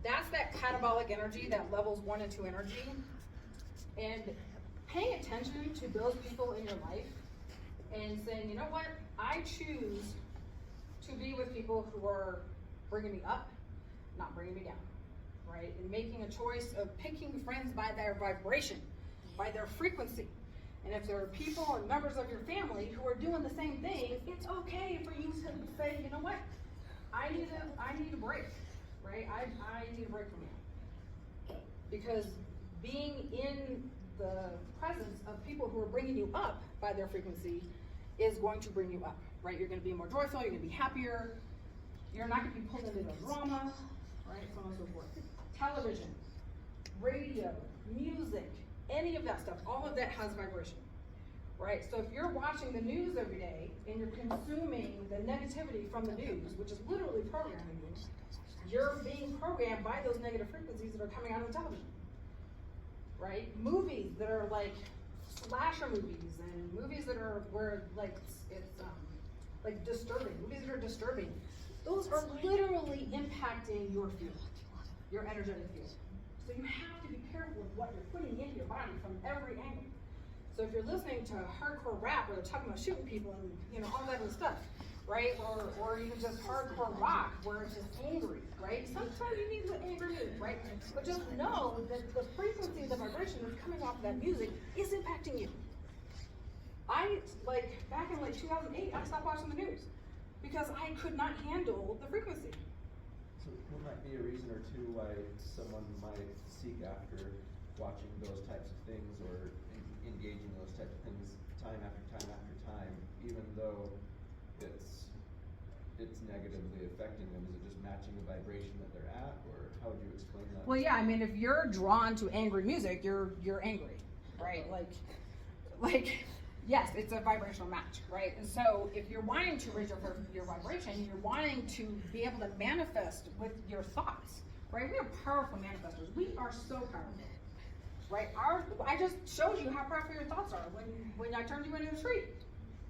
That's that catabolic energy, that levels 1 and 2 energy. And paying attention to those people in your life and saying, you know what? I choose to be with people people who are bringing me up, not bringing me down, right? And making a choice of picking friends by their vibration, by their frequency. And if there are people and members of your family who are doing the same thing, it's okay for you to say, you know what, I need a break, right? I need a break from you. Because being in the presence of people who are bringing you up by their frequency is going to bring you up, right? You're going to be more joyful, you're going to be happier, you're not going to be pulled into drama, right? So on and so forth. Television, radio, music, any of that stuff, all of that has vibration, right? So if you're watching the news every day and you're consuming the negativity from the news, which is literally programming you, you're being programmed by those negative frequencies that are coming out of the television, right? Movies that are like slasher movies and movies that are where like it's like disturbing, movies that are disturbing, those are literally impacting your field, your energetic field. So you have to be careful with what you're putting into your body from every angle. So if you're listening to hardcore rap where they're talking about shooting people and you know all that other stuff, right? Or even just hardcore rock where it's just angry, right? Sometimes you need the angry mood, right? But just know that the frequency of the vibration that's coming off of that music is impacting you. Back in 2008, I stopped watching the news because I could not handle the frequency. So wouldn't that be a reason or two why someone might seek after watching those types of things or engaging those types of things time after time after time, even though it's negatively affecting them? Is it just matching the vibration that they're at, or how would you explain that? Well, yeah, I mean, if you're drawn to angry music, you're angry, right? Like, yes, it's a vibrational match, right? And so if you're wanting to raise your vibration, you're wanting to be able to manifest with your thoughts, right? We are powerful manifestors. We are so powerful, right? I just showed you how powerful your thoughts are when I turned you into a tree,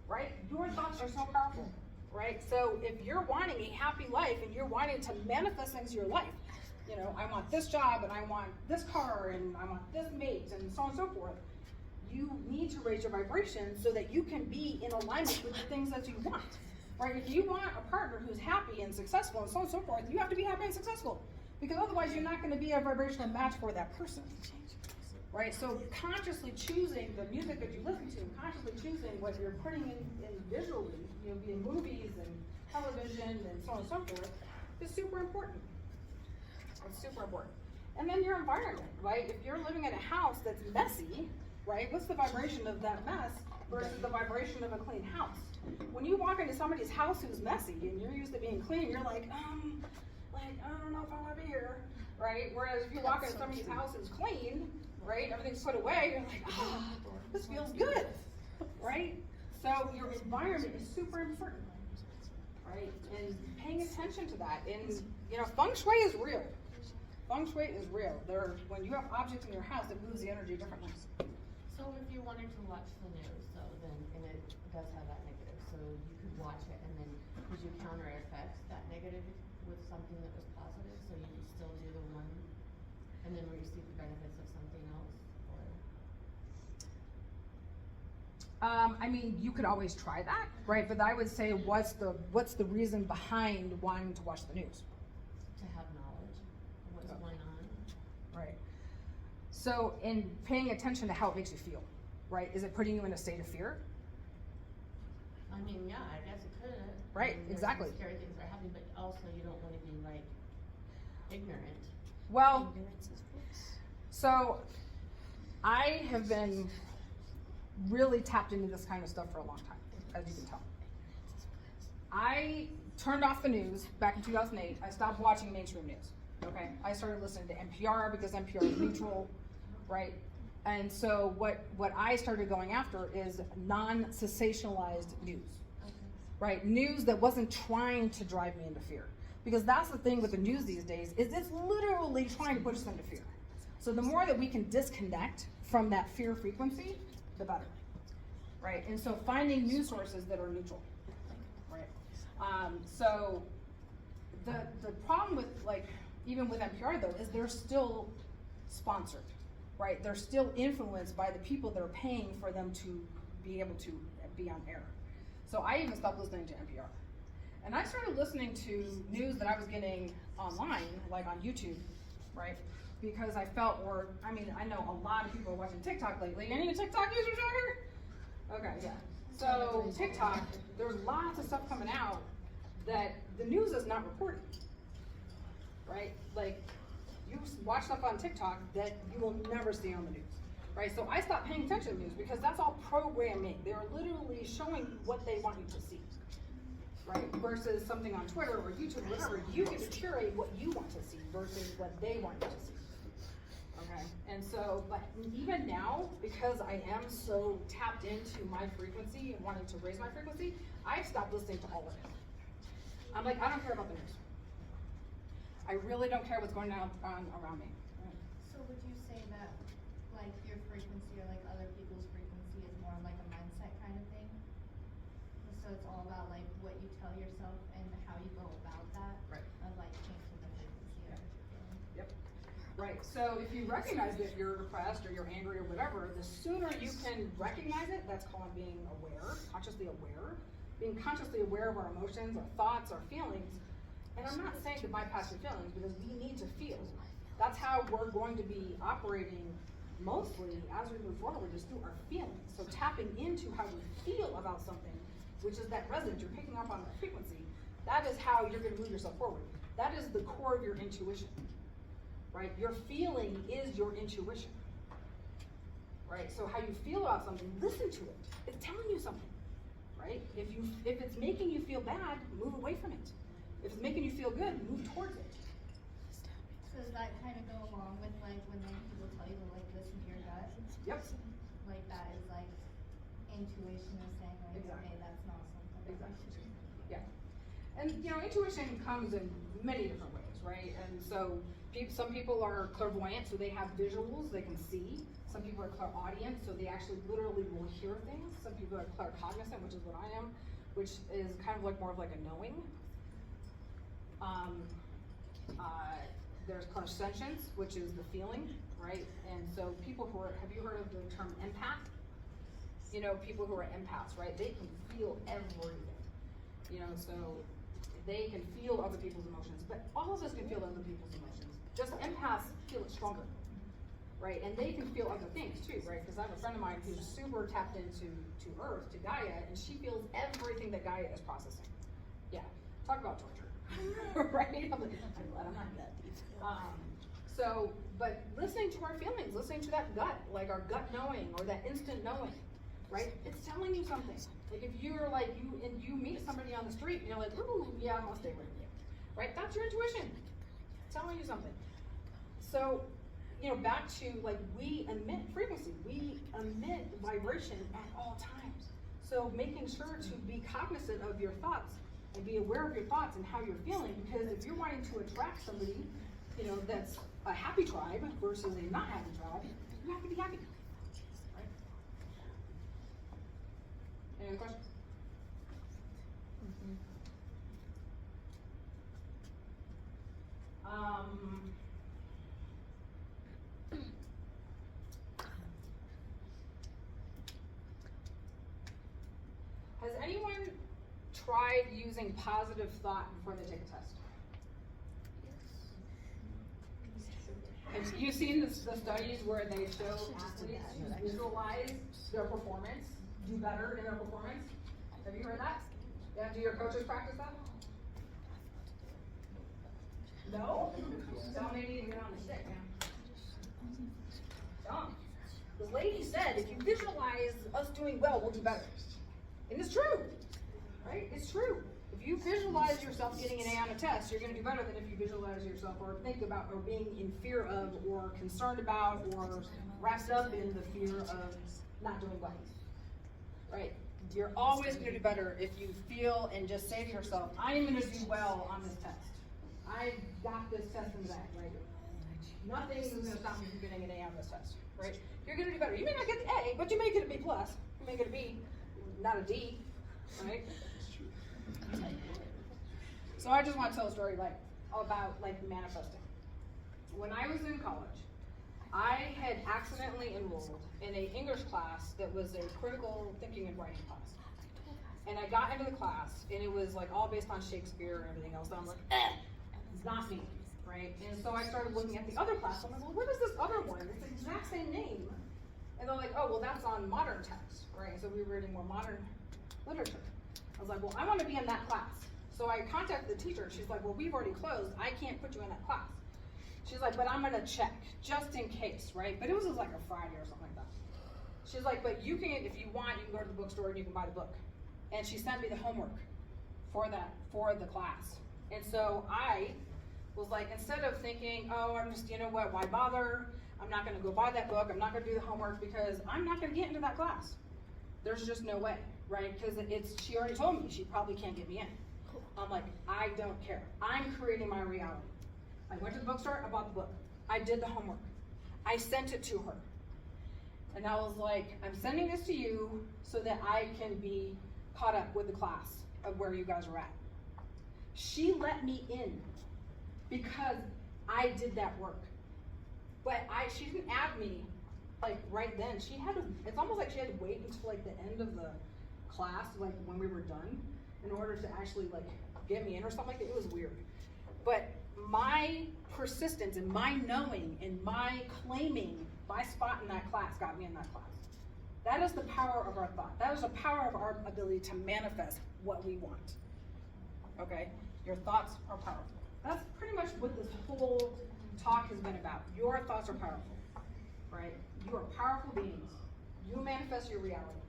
right? Your thoughts are so powerful, right? So if you're wanting a happy life and you're wanting to manifest things in your life, you know, I want this job and I want this car and I want this mate and so on and so forth, you need to raise your vibration so that you can be in alignment with the things that you want, right? If you want a partner who's happy and successful and so on and so forth, you have to be happy and successful, because otherwise you're not going to be a vibrational match for that person, right? So consciously choosing the music that you listen to, consciously choosing what you're putting in visually, you know, be in movies and television and so on and so forth, is super important. It's super important. And then your environment, right? If you're living in a house that's messy, right? What's the vibration of that mess versus the vibration of a clean house? When you walk into somebody's house who's messy and you're used to being clean, you're like, I don't know if I want to be here, right? Whereas if you walk into somebody's house who's clean, right? Everything's put away, you're like, oh, this feels good, right? So your environment is super important, right? And paying attention to that. And, you know, feng shui is real. Feng shui is real. When you have objects in your house, it moves the energy differently. So if you wanted to watch the news, and it does have that negative, so you could watch it, and then could you counter effect that negative with something that was positive, so you could still do the one, and then receive the benefits of something else, or? I mean, you could always try that, right? But I would say, what's the reason behind wanting to watch the news? To have knowledge of what's going on. Right. So in paying attention to how it makes you feel, right? Is it putting you in a state of fear? I mean, yeah, I guess it could. Right, I mean, there's exactly. some scary things that are happening, but also you don't want to be like ignorant. Well, Ignorance is bliss. so I have been really tapped into this kind of stuff for a long time, as you can tell. I turned off the news back in 2008. I stopped watching mainstream news. Okay, I started listening to NPR because NPR is neutral, right? And so what I started going after is non-sensationalized news, right? News that wasn't trying to drive me into fear. Because that's the thing with the news these days, is it's literally trying to push us into fear. So the more that we can disconnect from that fear frequency, the better, right? And so finding news sources that are neutral, right? So the problem with even with NPR though, is they're still sponsored, right? They're still influenced by the people that are paying for them to be able to be on air. So I even stopped listening to NPR. And I started listening to news that I was getting online, like on YouTube, right? Because I felt, I know a lot of people are watching TikTok lately. Any TikTok users out here? Okay, yeah. So TikTok, there's lots of stuff coming out that the news is not reporting, right? Like, you watch stuff on TikTok that you will never see on the news, right? So I stopped paying attention to the news because that's all programming. They're literally showing you what they want you to see, right? Versus something on Twitter or YouTube or whatever, you get to curate what you want to see versus what they want you to see. Okay, and so, but even now, because I am so tapped into my frequency and wanting to raise my frequency, I've stopped listening to all of it. I'm like, I don't care about the news. I really don't care what's going on around me. Right? So would you say that, like, your frequency or like other people's frequency is more like a mindset kind of thing? So it's all about like what you tell yourself and how you go about that? Right. Of like changing the frequency of what you're feeling? Yep. Right, so if you recognize that you're depressed or you're angry or whatever, the sooner you can recognize it, that's called being aware, consciously aware. Being consciously aware of our emotions, our thoughts, our feelings. And I'm not saying to bypass your feelings because we need to feel. That's how we're going to be operating mostly as we move forward, is through our feelings. So tapping into how we feel about something, which is that resonance, you're picking up on that frequency, that is how you're gonna move yourself forward. That is the core of your intuition, right? Your feeling is your intuition, right? So how you feel about something, listen to it. It's telling you something, right? If it's making you feel bad, move away from it. If it's making you feel good, move towards it. So does that kind of go along with like when like people tell you to like listen to your gut? Yep. Like that is like intuition is saying like, Exactly. okay, that's not something that I should do. Yeah. And you know, intuition comes in many different ways, right? And so some people are clairvoyant, so they have visuals, they can see. Some people are clairaudient, so they actually literally will hear things. Some people are claircognizant, which is what I am, which is kind of like more of like a knowing. There's clairsentience, which is the feeling, right? And so people who are, have you heard of the term empath? You know, people who are empaths, right? They can feel everything. You know, so they can feel other people's emotions, but all of us can feel other people's emotions. Just empaths feel it stronger, right? And they can feel other things too, right? Because I have a friend of mine who's super tapped into Earth, to Gaia, and she feels everything that Gaia is processing. Yeah, talk about torture. Right? I'm glad I'm not that deep. But listening to our feelings, listening to that gut, like our gut knowing or that instant knowing, right? It's telling you something. Like if you're like, you meet somebody on the street and you're like, ooh, yeah, I'm gonna stay with you, right? That's your intuition. It's telling you something. So, you know, back to like, we emit frequency, we emit vibration at all times. So making sure to be cognizant of your thoughts and be aware of your thoughts and how you're feeling, because if you're wanting to attract somebody, you know, that's a happy tribe versus a not happy tribe, you have to be happy, right? Any other questions? Has anyone tried using positive thought before they take a test? Have you seen the studies where they show athletes visualize their performance, do better in their performance? Have you heard that? Yeah, do your coaches practice that? No? Tell me to get on the stick, man. Tell 'em. This lady said, if you visualize us doing well, we'll do better. And it's true, right? It's true. If you visualize yourself getting an A on a test, you're gonna do better than if you visualize yourself or think about or being in fear of or concerned about or wrapped up in the fear of not doing well, right? You're always gonna do better if you feel and just say to yourself, I'm gonna do well on this test. I got this test in the bag, right? Nothing is gonna stop me from getting an A on this test, right? You're gonna do better. You may not get the A, but you may get a B plus. You may get a B, not a D, right? So I just want to tell a story about manifesting. When I was in college, I had accidentally enrolled in an English class that was a critical thinking and writing class. And I got into the class, and it was like all based on Shakespeare and everything else. And I'm like, it's not me, right? And so I started looking at the other class. I'm like, well, what is this other one? It's the exact same name. And they're like, oh, well, that's on modern text, right? So we were reading more modern literature. I was like, well, I want to be in that class. So I contacted the teacher. She's like, well, we've already closed. I can't put you in that class. She's like, but I'm going to check just in case, right? But it was just like a Friday or something like that. She's like, but you can, if you want, you can go to the bookstore and you can buy the book. And she sent me the homework for the class. And so I was like, instead of thinking, oh, I'm just, you know what, why bother? I'm not gonna go buy that book, I'm not gonna do the homework because I'm not gonna get into that class. There's just no way, right? Because she already told me she probably can't get me in. I'm like, I don't care. I'm creating my reality. I went to the bookstore, I bought the book. I did the homework. I sent it to her. And I was like, I'm sending this to you so that I can be caught up with the class of where you guys are at. She let me in because I did that work. But she didn't add me like right then. She had to, it's almost like she had to wait until like the end of the class, like when we were done, in order to actually like get me in or something like that. It was weird. But my persistence and my knowing and my claiming my spot in that class got me in that class. That is the power of our thought. That is the power of our ability to manifest what we want. Okay? Your thoughts are powerful. That's pretty much what this whole talk has been about. Your thoughts are powerful. Right? You are powerful beings. You manifest your reality.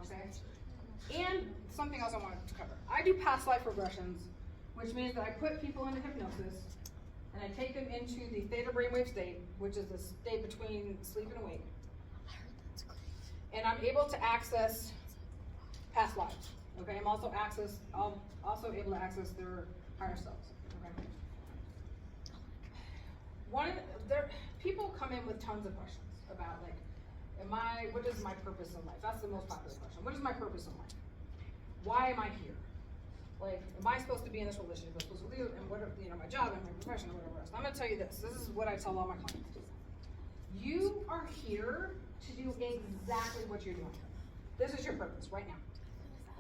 Okay? And something else I wanted to cover. I do past life regressions, which means that I put people into hypnosis and I take them into the theta brainwave state, which is the state between sleep and awake. And I'm able to access past lives. Okay, I'm also able to access their higher selves. Okay. People come in with tons of questions about like, what is my purpose in life? That's the most popular question. What is my purpose in life? Why am I here? Like, am I supposed to be in this relationship? Am I supposed to leave? And what, my job and my profession and whatever else. I'm gonna tell you this. This is what I tell all my clients. You are here to do exactly what you're doing. This is your purpose right now.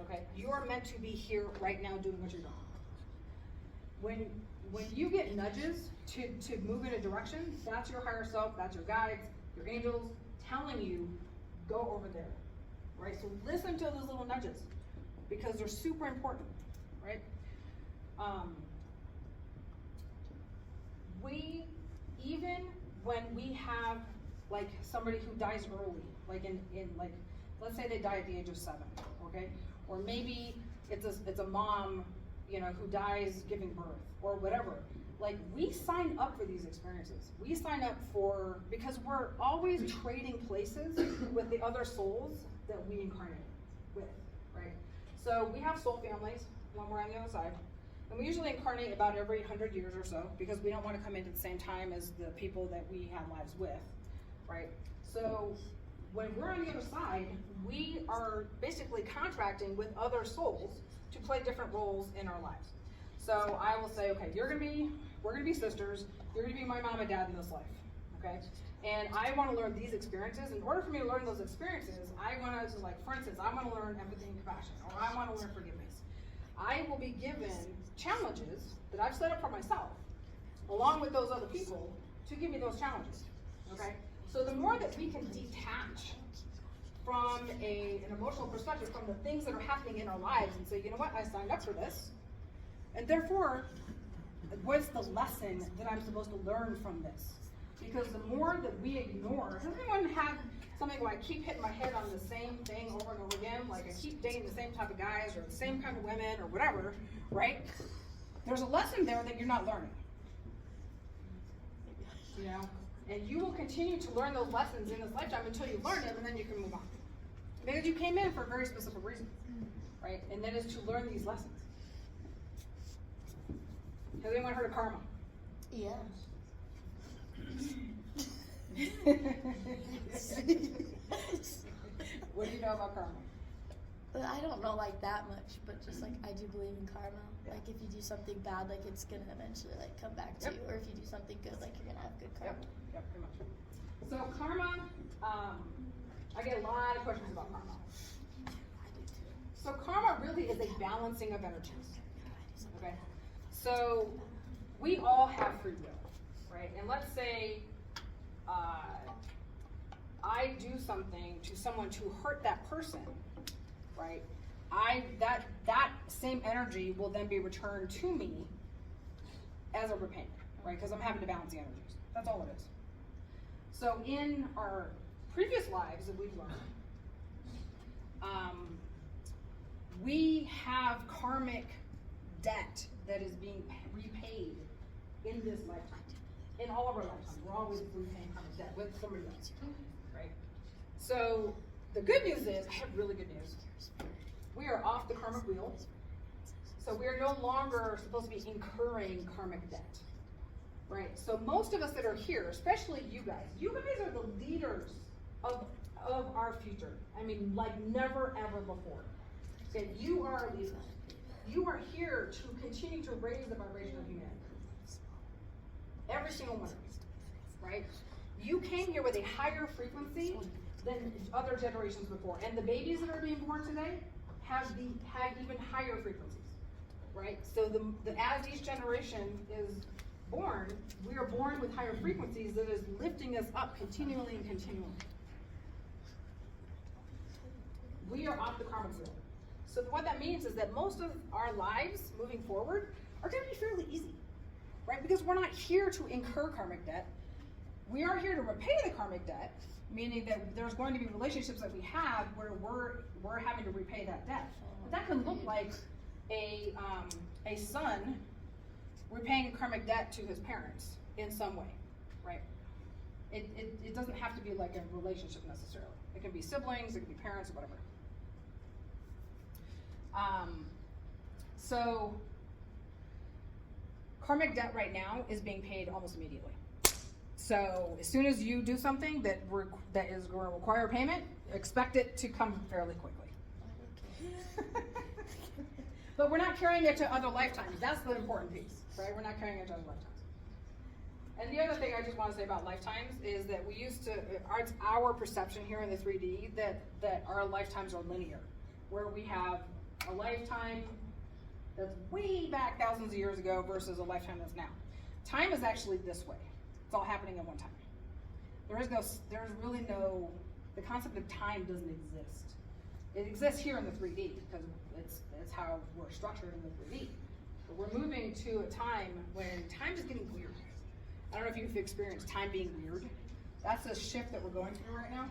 Okay? You are meant to be here right now doing what you're doing. When you get nudges to move in a direction, that's your higher self, that's your guides, your angels telling you, go over there. Right? So listen to those little nudges because they're super important. Right? Even when we have like somebody who dies early, like in like, let's say they die at the age of 7, okay? Or maybe it's a mom, who dies giving birth or whatever. Like, we sign up for these experiences. We sign up because we're always trading places with the other souls that we incarnate with, right? So we have soul families when we're on the other side. And we usually incarnate about every 100 years or so because we don't want to come in at the same time as the people that we have lives with, right? So when we're on the other side, we are basically contracting with other souls to play different roles in our lives. So I will say, okay, we're gonna be sisters, you're gonna be my mom and dad in this life, okay? And I wanna learn these experiences. In order for me to learn those experiences, I wanna, for instance, I wanna learn empathy and compassion, or I wanna learn forgiveness. I will be given challenges that I've set up for myself, along with those other people, to give me those challenges, okay? So the more that we can detach from an emotional perspective, from the things that are happening in our lives, and say, you know what, I signed up for this, and therefore, what's the lesson that I'm supposed to learn from this? Because the more that we ignore, does anyone have something where I keep hitting my head on the same thing over and over again, like I keep dating the same type of guys, or the same kind of women, or whatever, right? There's a lesson there that you're not learning, and you will continue to learn those lessons in this lifetime until you learn them, and then you can move on. Because you came in for a very specific reason, right? And that is to learn these lessons. Has anyone heard of karma? Yeah. What do you know about karma? But I don't know like that much, but just like I do believe in karma. Yeah. Like if you do something bad, like it's gonna eventually like come back to Yep. you, or if you do something good, like you're gonna have good karma. Yep, pretty much. So karma, I get a lot of questions about karma. I do too. So karma really is a balancing of energies, okay? So we all have free will, right? And let's say I do something to someone to hurt that person, right? That same energy will then be returned to me as a repayment, right? Because I'm having to balance the energies. That's all it is. So in our previous lives that we've learned, we have karmic debt that is being repaid in this lifetime. In all of our lifetimes, we're always repaying karmic debt with somebody else, right? So the good news is, I have really good news. We are off the karmic wheel. So we are no longer supposed to be incurring karmic debt, right? So most of us that are here, especially you guys are the leaders of our future. I mean, like never ever before. Okay, you are leaders. You are here to continue to raise the vibration of humanity. Every single one of you, right? You came here with a higher frequency than other generations before, and the babies that are being born today have even higher frequencies, right? So as each generation is born, we are born with higher frequencies that is lifting us up continually and continually. We are off the karmic wheel. So what that means is that most of our lives moving forward are going to be fairly easy, right? Because we're not here to incur karmic debt. We are here to repay the karmic debt, meaning that there's going to be relationships that we have where we're having to repay that debt. But that can look like a son repaying a karmic debt to his parents in some way, right? It doesn't have to be like a relationship necessarily. It can be siblings, it can be parents, or whatever. So karmic debt right now is being paid almost immediately. So as soon as you do something that is going to require payment, expect it to come fairly quickly. But we're not carrying it to other lifetimes. That's the important piece, right? We're not carrying it to other lifetimes. And the other thing I just want to say about lifetimes is that we used to, it's our perception here in the 3D that our lifetimes are linear, where we have a lifetime that's way back thousands of years ago versus a lifetime that's now. Time is actually this way. It's all happening at one time. There's really no, the concept of time doesn't exist. It exists here in the 3D because it's how we're structured in the 3D. But we're moving to a time when time is getting weird. I don't know if you've experienced time being weird. That's a shift that we're going through right now.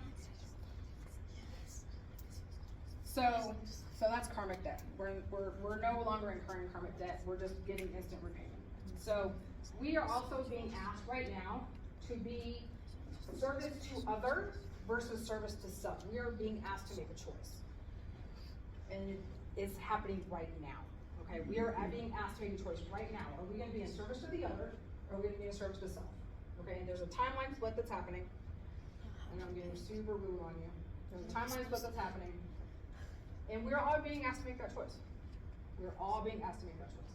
So that's karmic debt. We're no longer incurring karmic debt. We're just getting instant repayment. So we are also being asked right now to be service to others versus service to self. We are being asked to make a choice. And it's happening right now. Okay, we are being asked to make a choice right now. Are we going to be in service to the other, or are we going to be in service to self? Okay, and there's a timeline split that's happening. And I'm getting super woo on you. There's a timeline split that's happening. And we're all being asked to make that choice. We're all being asked to make that choice.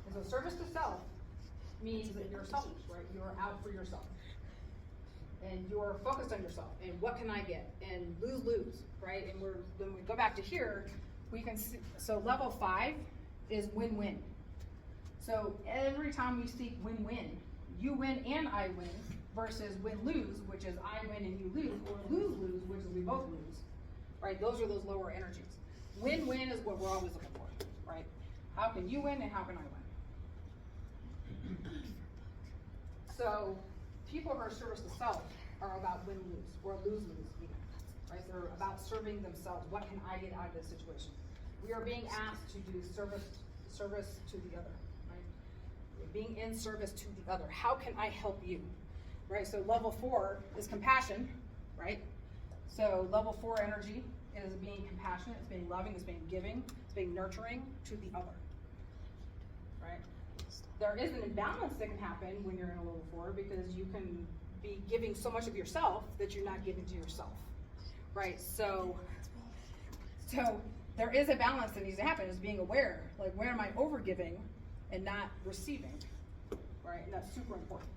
And so service to self means that you're selfish, right? You're out for yourself. And you're focused on yourself. And what can I get? And lose, right? And when we go back to here, we can see, so level 5 is win-win. So every time we seek win-win, you win and I win, versus win-lose, which is I win and you lose, or lose-lose, which is we both lose, right? Those are those lower energies. Win-win is what we're always looking for, right? How can you win and how can I win? So people who are service to self are about win-lose, or lose-lose even, right? They're about serving themselves. What can I get out of this situation? We are being asked to do service to the other, right? We're being in service to the other. How can I help you, right? So level 4 is compassion, right? So level 4 energy is being compassionate, it's being loving, it's being giving, it's being nurturing to the other, right? There is an imbalance that can happen when you're in a level 4 because you can be giving so much of yourself that you're not giving to yourself, right? So there is a balance that needs to happen, is being aware, like where am I over giving and not receiving, right? And that's super important.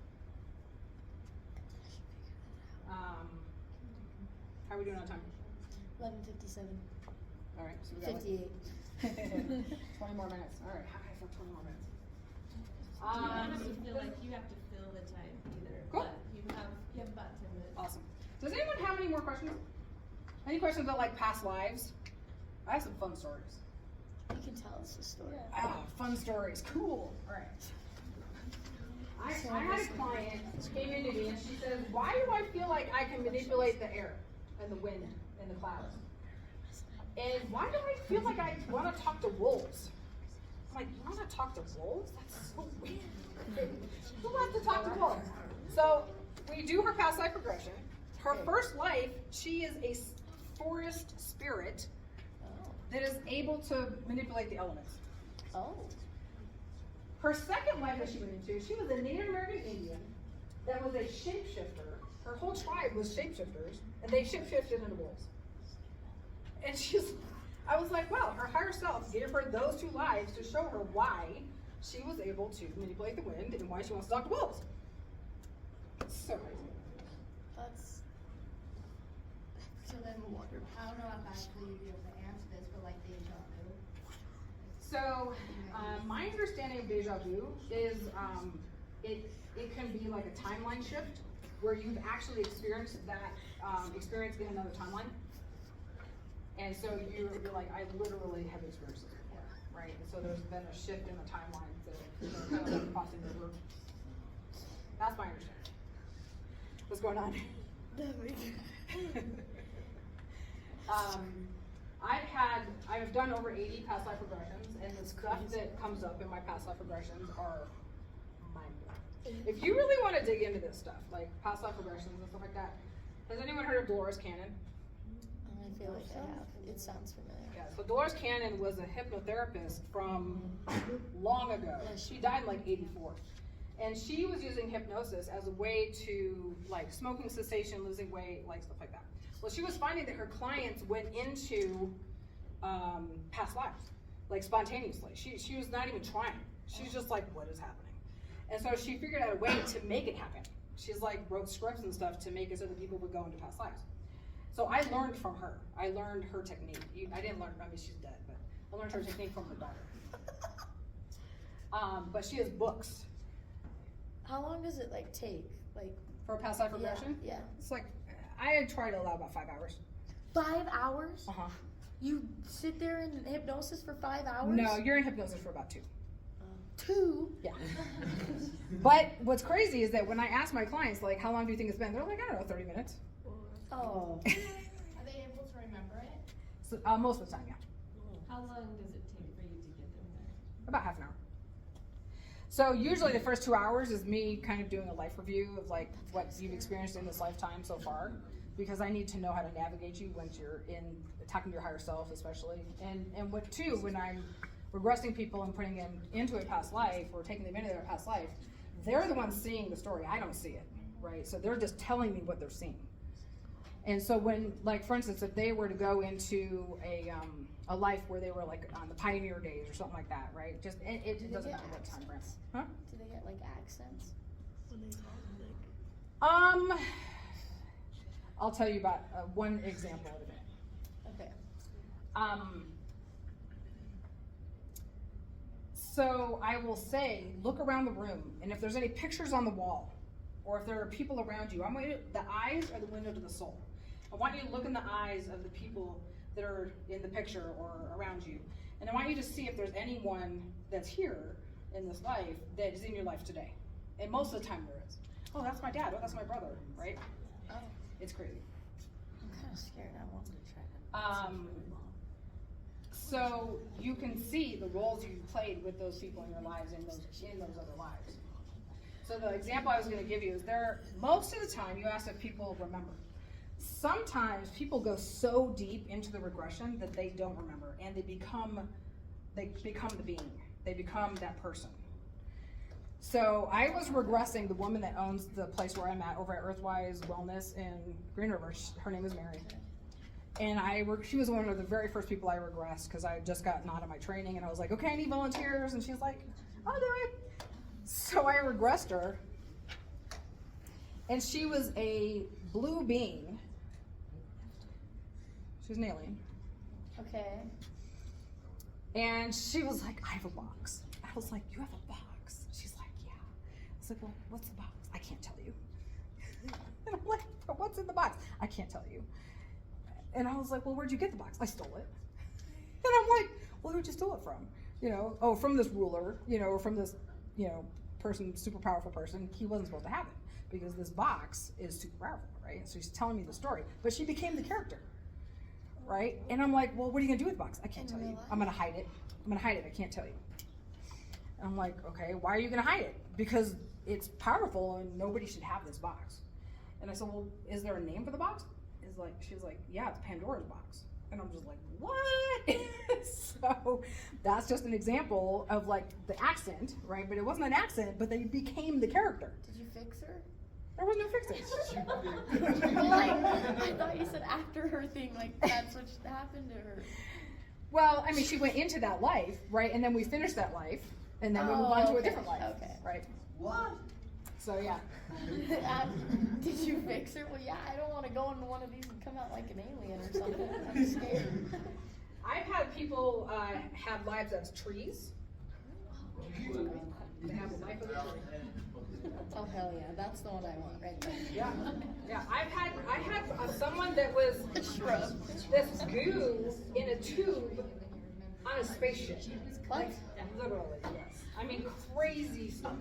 How are we doing on time? 11:57. All right, so we got 58. 20 more minutes. All right, how can I fill 20 more minutes? You don't have to feel like you have to fill the time either, Cool. but you have about 10 minutes. Awesome. Does anyone have any more questions? Any questions about like past lives? I have some fun stories. You can tell us a story. Ah, fun stories. Cool. All right. I had a client who came into me and she says, why do I feel like I can manipulate the air and the wind and the clouds? And why do I feel like I want to talk to wolves? I'm like, you want to talk to wolves? That's so weird. Who wants to talk to wolves? So we do her past life regression. Her first life, she is a forest spirit that is able to manipulate the elements. Oh. Her second life that she went into, she was a Native American Indian that was a shapeshifter. Her whole tribe was shapeshifters, and they shapeshifted into wolves. And I was like, wow, her higher self gave her those two lives to show her why she was able to manipulate the wind and why she wants to talk to wolves. It's so crazy. That's. So then, I don't know if actually you'd be able to answer this, but like deja vu. So, my understanding of deja vu is it can be like a timeline shift where you've actually experienced that experience in another timeline. And so you're like, I literally have experienced this before, right? And so there's been a shift in the timeline that kind of like crossing over. That's my understanding. What's going on? I've done over 80 past life regressions, and the stuff that comes up in my past life regressions are mind-blowing. If you really want to dig into this stuff, like past life regressions and stuff like that, has anyone heard of Dolores Cannon? I feel like I have. It sounds familiar. Yeah, so Dolores Cannon was a hypnotherapist from long ago. She died in like 84. And she was using hypnosis as a way to like smoking cessation, losing weight, like stuff like that. Well, she was finding that her clients went into past lives, like spontaneously. She was not even trying. She's just like, what is happening? And so she figured out a way to make it happen. She's like wrote scripts and stuff to make it so that people would go into past lives. So I learned from her. I learned her technique. I didn't learn, I mean, she's dead, but I learned her technique from her daughter. But she has books. How long does it like take? Like For a past life regression? Yeah. It's like, I try to allow about 5 hours. 5 hours? Uh-huh. You sit there in hypnosis for 5 hours? No, you're in hypnosis for about 2. 2? Yeah. But what's crazy is that when I ask my clients, like, how long do you think it's been? They're like, I don't know, 30 minutes. Oh. Are they able to remember it? So, most of the time, yeah. How long does it take for you to get them there? About half an hour. So usually the first 2 hours is me kind of doing a life review of like what you've experienced in this lifetime so far, because I need to know how to navigate you once you're in talking to your higher self, especially. And what too, when I'm regressing people and putting them into a past life or taking them into their past life, they're the ones seeing the story. I don't see it, right? So they're just telling me what they're seeing. And so when, like for instance, if they were to go into a life where they were like on the pioneer days or something like that, right? Just it doesn't matter what time frame. Huh? Do they get like accents? When they talk, like, I'll tell you about one example in a minute. Okay. So I will say, look around the room, and if there's any pictures on the wall, or if there are people around you, I want you to, the eyes are the window to the soul. I want you to look in the eyes of the people that are in the picture or around you. And I want you to see if there's anyone that's here in this life that is in your life today. And most of the time there is. Oh, that's my dad. Oh, that's my brother, right? Oh, It's crazy. I'm kind of scared. I want to try that. So you can see the roles you played with those people in your lives in those other lives. So the example I was going to give you is most of the time you ask if people remember. Sometimes people go so deep into the regression that they don't remember, and they become the being. They become that person. So I was regressing the woman that owns the place where I'm at over at Earthwise Wellness in Green River. Her name is Mary. And she was one of the very first people I regressed because I had just gotten out of my training, and I was like, okay, I need volunteers. And she's like, I'll do it. So I regressed her. And she was a blue being. She was an alien. Okay. And she was like, I have a box. I was like, you have a box? She's like, yeah. I was like, well, what's the box? I can't tell you. And I'm like, but what's in the box? I can't tell you. And I was like, well, where'd you get the box? I stole it. And I'm like, well, who'd you steal it from? You know, oh, from this ruler, you know, or from this, you know, person, super powerful person. He wasn't supposed to have it because this box is super powerful, right? So she's telling me the story, but she became the character, right? And I'm like, well, what are you gonna do with the box? I can't tell you. I'm gonna hide it. I'm gonna hide it. I can't tell you. And I'm like, okay, why are you gonna hide it? Because it's powerful and nobody should have this box. And I said, well, is there a name for the box? She's like, yeah, it's Pandora's box. And I'm just like, what? So that's just an example of like the accent, right? But it wasn't an accent, but they became the character. Did you fix her? There was no fixing. Well, like, I thought you said after her thing, like that's what happened to her. Well, I mean, she went into that life, right? And then we finished that life, and then we move on to a different life, okay. right? What? So yeah. Did you fix her? Well, yeah, I don't want to go into one of these and come out like an alien or something. I'm scared. I've had people have lives as trees. They have a life of a tree. Oh hell yeah, that's the one I want right there. Yeah, yeah. I had someone that was Shrub. this goo in a tube on a spaceship. What? Literally, yes. I mean, crazy stuff.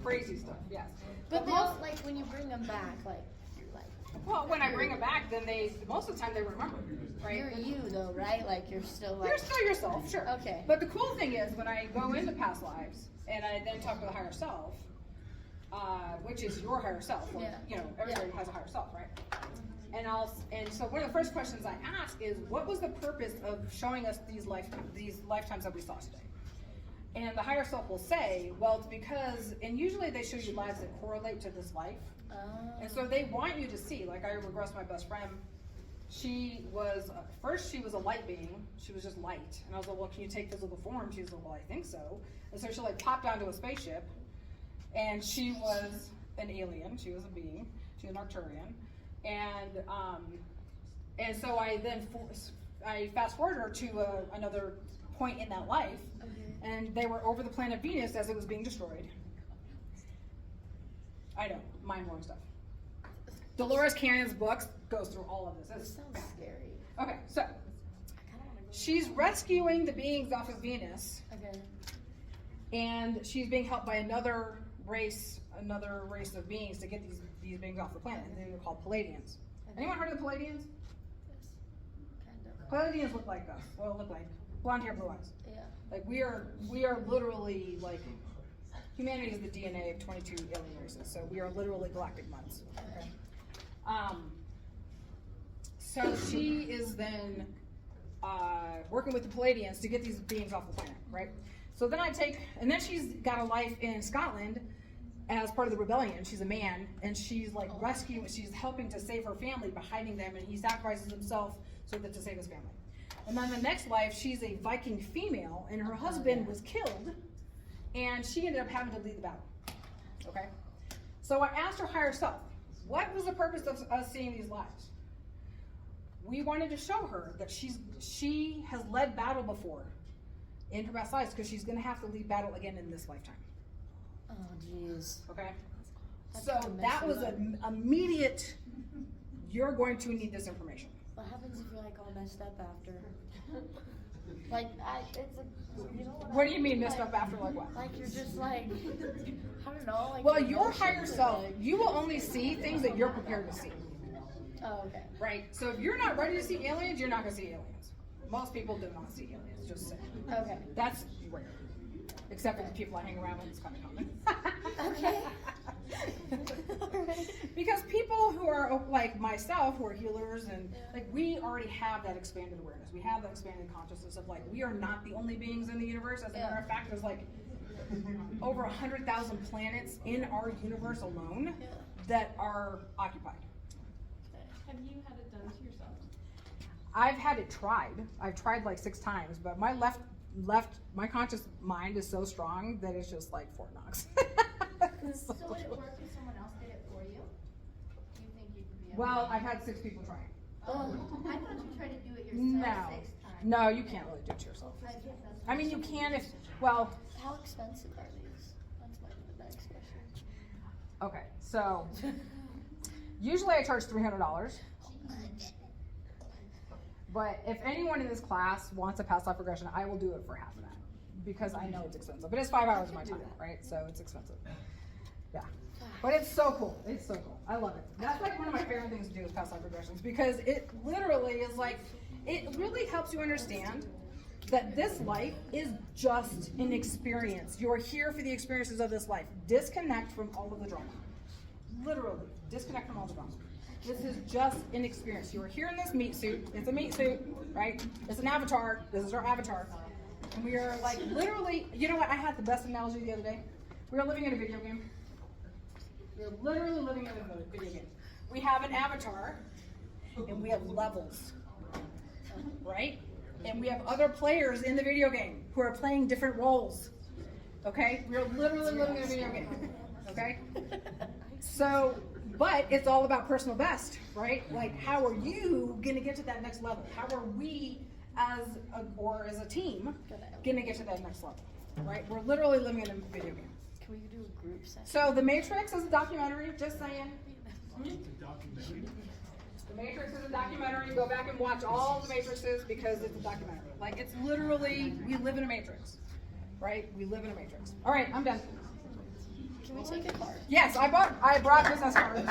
Crazy stuff. Yes. But they all, like when you bring them back, like you're like. Well, when I bring them back, then most of the time they remember, right? You're you though, right? Like you're still like. You're still yourself, sure. Okay. But the cool thing is when I go into past lives and I then talk to the higher self, which is your higher self. Well, Yeah. You know, everybody has a higher self, right? And so one of the first questions I ask is, what was the purpose of showing us these lifetimes that we saw today? And the higher self will say, well, it's because, and usually they show you lives that correlate to this life. And so they want you to see, like I regressed my best friend. She was, first she was a light being. She was just light. And I was like, well, can you take physical form? She was like, well, I think so. And so she like popped onto a spaceship. And she was an alien. She was a being. She was an Arcturian. And so I then, I fast forward her to another point in that life. And they were over the planet Venus as it was being destroyed. I know, mind-blowing stuff. Dolores Cannon's books goes through all of this. This sounds scary. Okay, so I kind of want to go. she's rescuing the beings off of Venus, Okay. and she's being helped by another race of beings to get these beings off the planet. And they're called Palladians. Anyone heard of the Palladians? Yes. Kind of. Palladians look like us. Well, look like blonde hair, blue eyes. Yeah. Like we are literally like humanity is the DNA of 22 alien races, so we are literally galactic months. Okay. So she is then working with the Palladians to get these beings off the planet, right? So then and then she's got a life in Scotland as part of the rebellion. She's a man, and she's like she's helping to save her family by hiding them, and he sacrifices himself so that to save his family. And then the next life, she's a Viking female, and her husband was killed, and she ended up having to lead the battle. Okay? So I asked her higher self, what was the purpose of us seeing these lives? We wanted to show her that she has led battle before in her past lives, because she's going to have to lead battle again in this lifetime. Oh jeez. Okay? That's So kinda that messy, was an immediate, you're going to need this information. What happens if you're like all messed up after? Like you know What do you mean messed up after, like what? Like you're just like, I don't know. Like Well, your your emotions higher are self, like- you will only see things that you're prepared to see, Oh okay. right? So if you're not ready to see aliens, you're not going to see aliens. Most people do not see aliens, just saying. Okay. That's rare. Except for the people I hang around with, it's kind of common. Okay. Alright. Because people who are like myself, who are healers, and like we already have that expanded awareness. We have that expanded consciousness of like we are not the only beings in the universe. As a matter of fact, there's like over 100,000 planets in our universe alone that are occupied. Have you had it done to yourself? I've had it tried. I've tried like 6 times, but my my conscious mind is so strong that it's just like Fort Knox. So would it work if someone else did it for you? Do you think you could be able Well, to? I've had 6 people try it. Oh, I thought you tried to do it yourself No. 6 times. No, you can't really do it to yourself. I think that's. I mean, you can if, well, How expensive are these? That's my next question. okay, so usually I charge $300. But if anyone in this class wants a past life regression, I will do it for half of that because I know it's expensive. But it's 5 hours of my time, right? So it's expensive. Yeah. But it's so cool. It's so cool. I love it. That's like one of my favorite things to do is past life regressions because it literally is like, it really helps you understand that this life is just an experience. You're here for the experiences of this life. Disconnect from all of the drama. Literally, disconnect from all the drama. This is just an experience. You are here in this meat suit. It's a meat suit, right? It's an avatar. This is our avatar. And we are like literally, you know what? I had the best analogy the other day. We are living in a video game. We are literally living in a video game. We have an avatar and we have levels, right? And we have other players in the video game who are playing different roles. Okay? We are literally living in a video game. Okay? So, but it's all about personal best, right? Like, how are you going to get to that next level? How are we as a team going to get to that next level, right? We're literally living in a video game. Can we do a group session? So, The Matrix is a documentary, just saying. The Matrix is a documentary. Go back and watch all the Matrixes because it's a documentary. Like, it's literally, we live in a matrix, right? We live in a matrix. All right, I'm done. Can we take a card? Yes, I brought business cards.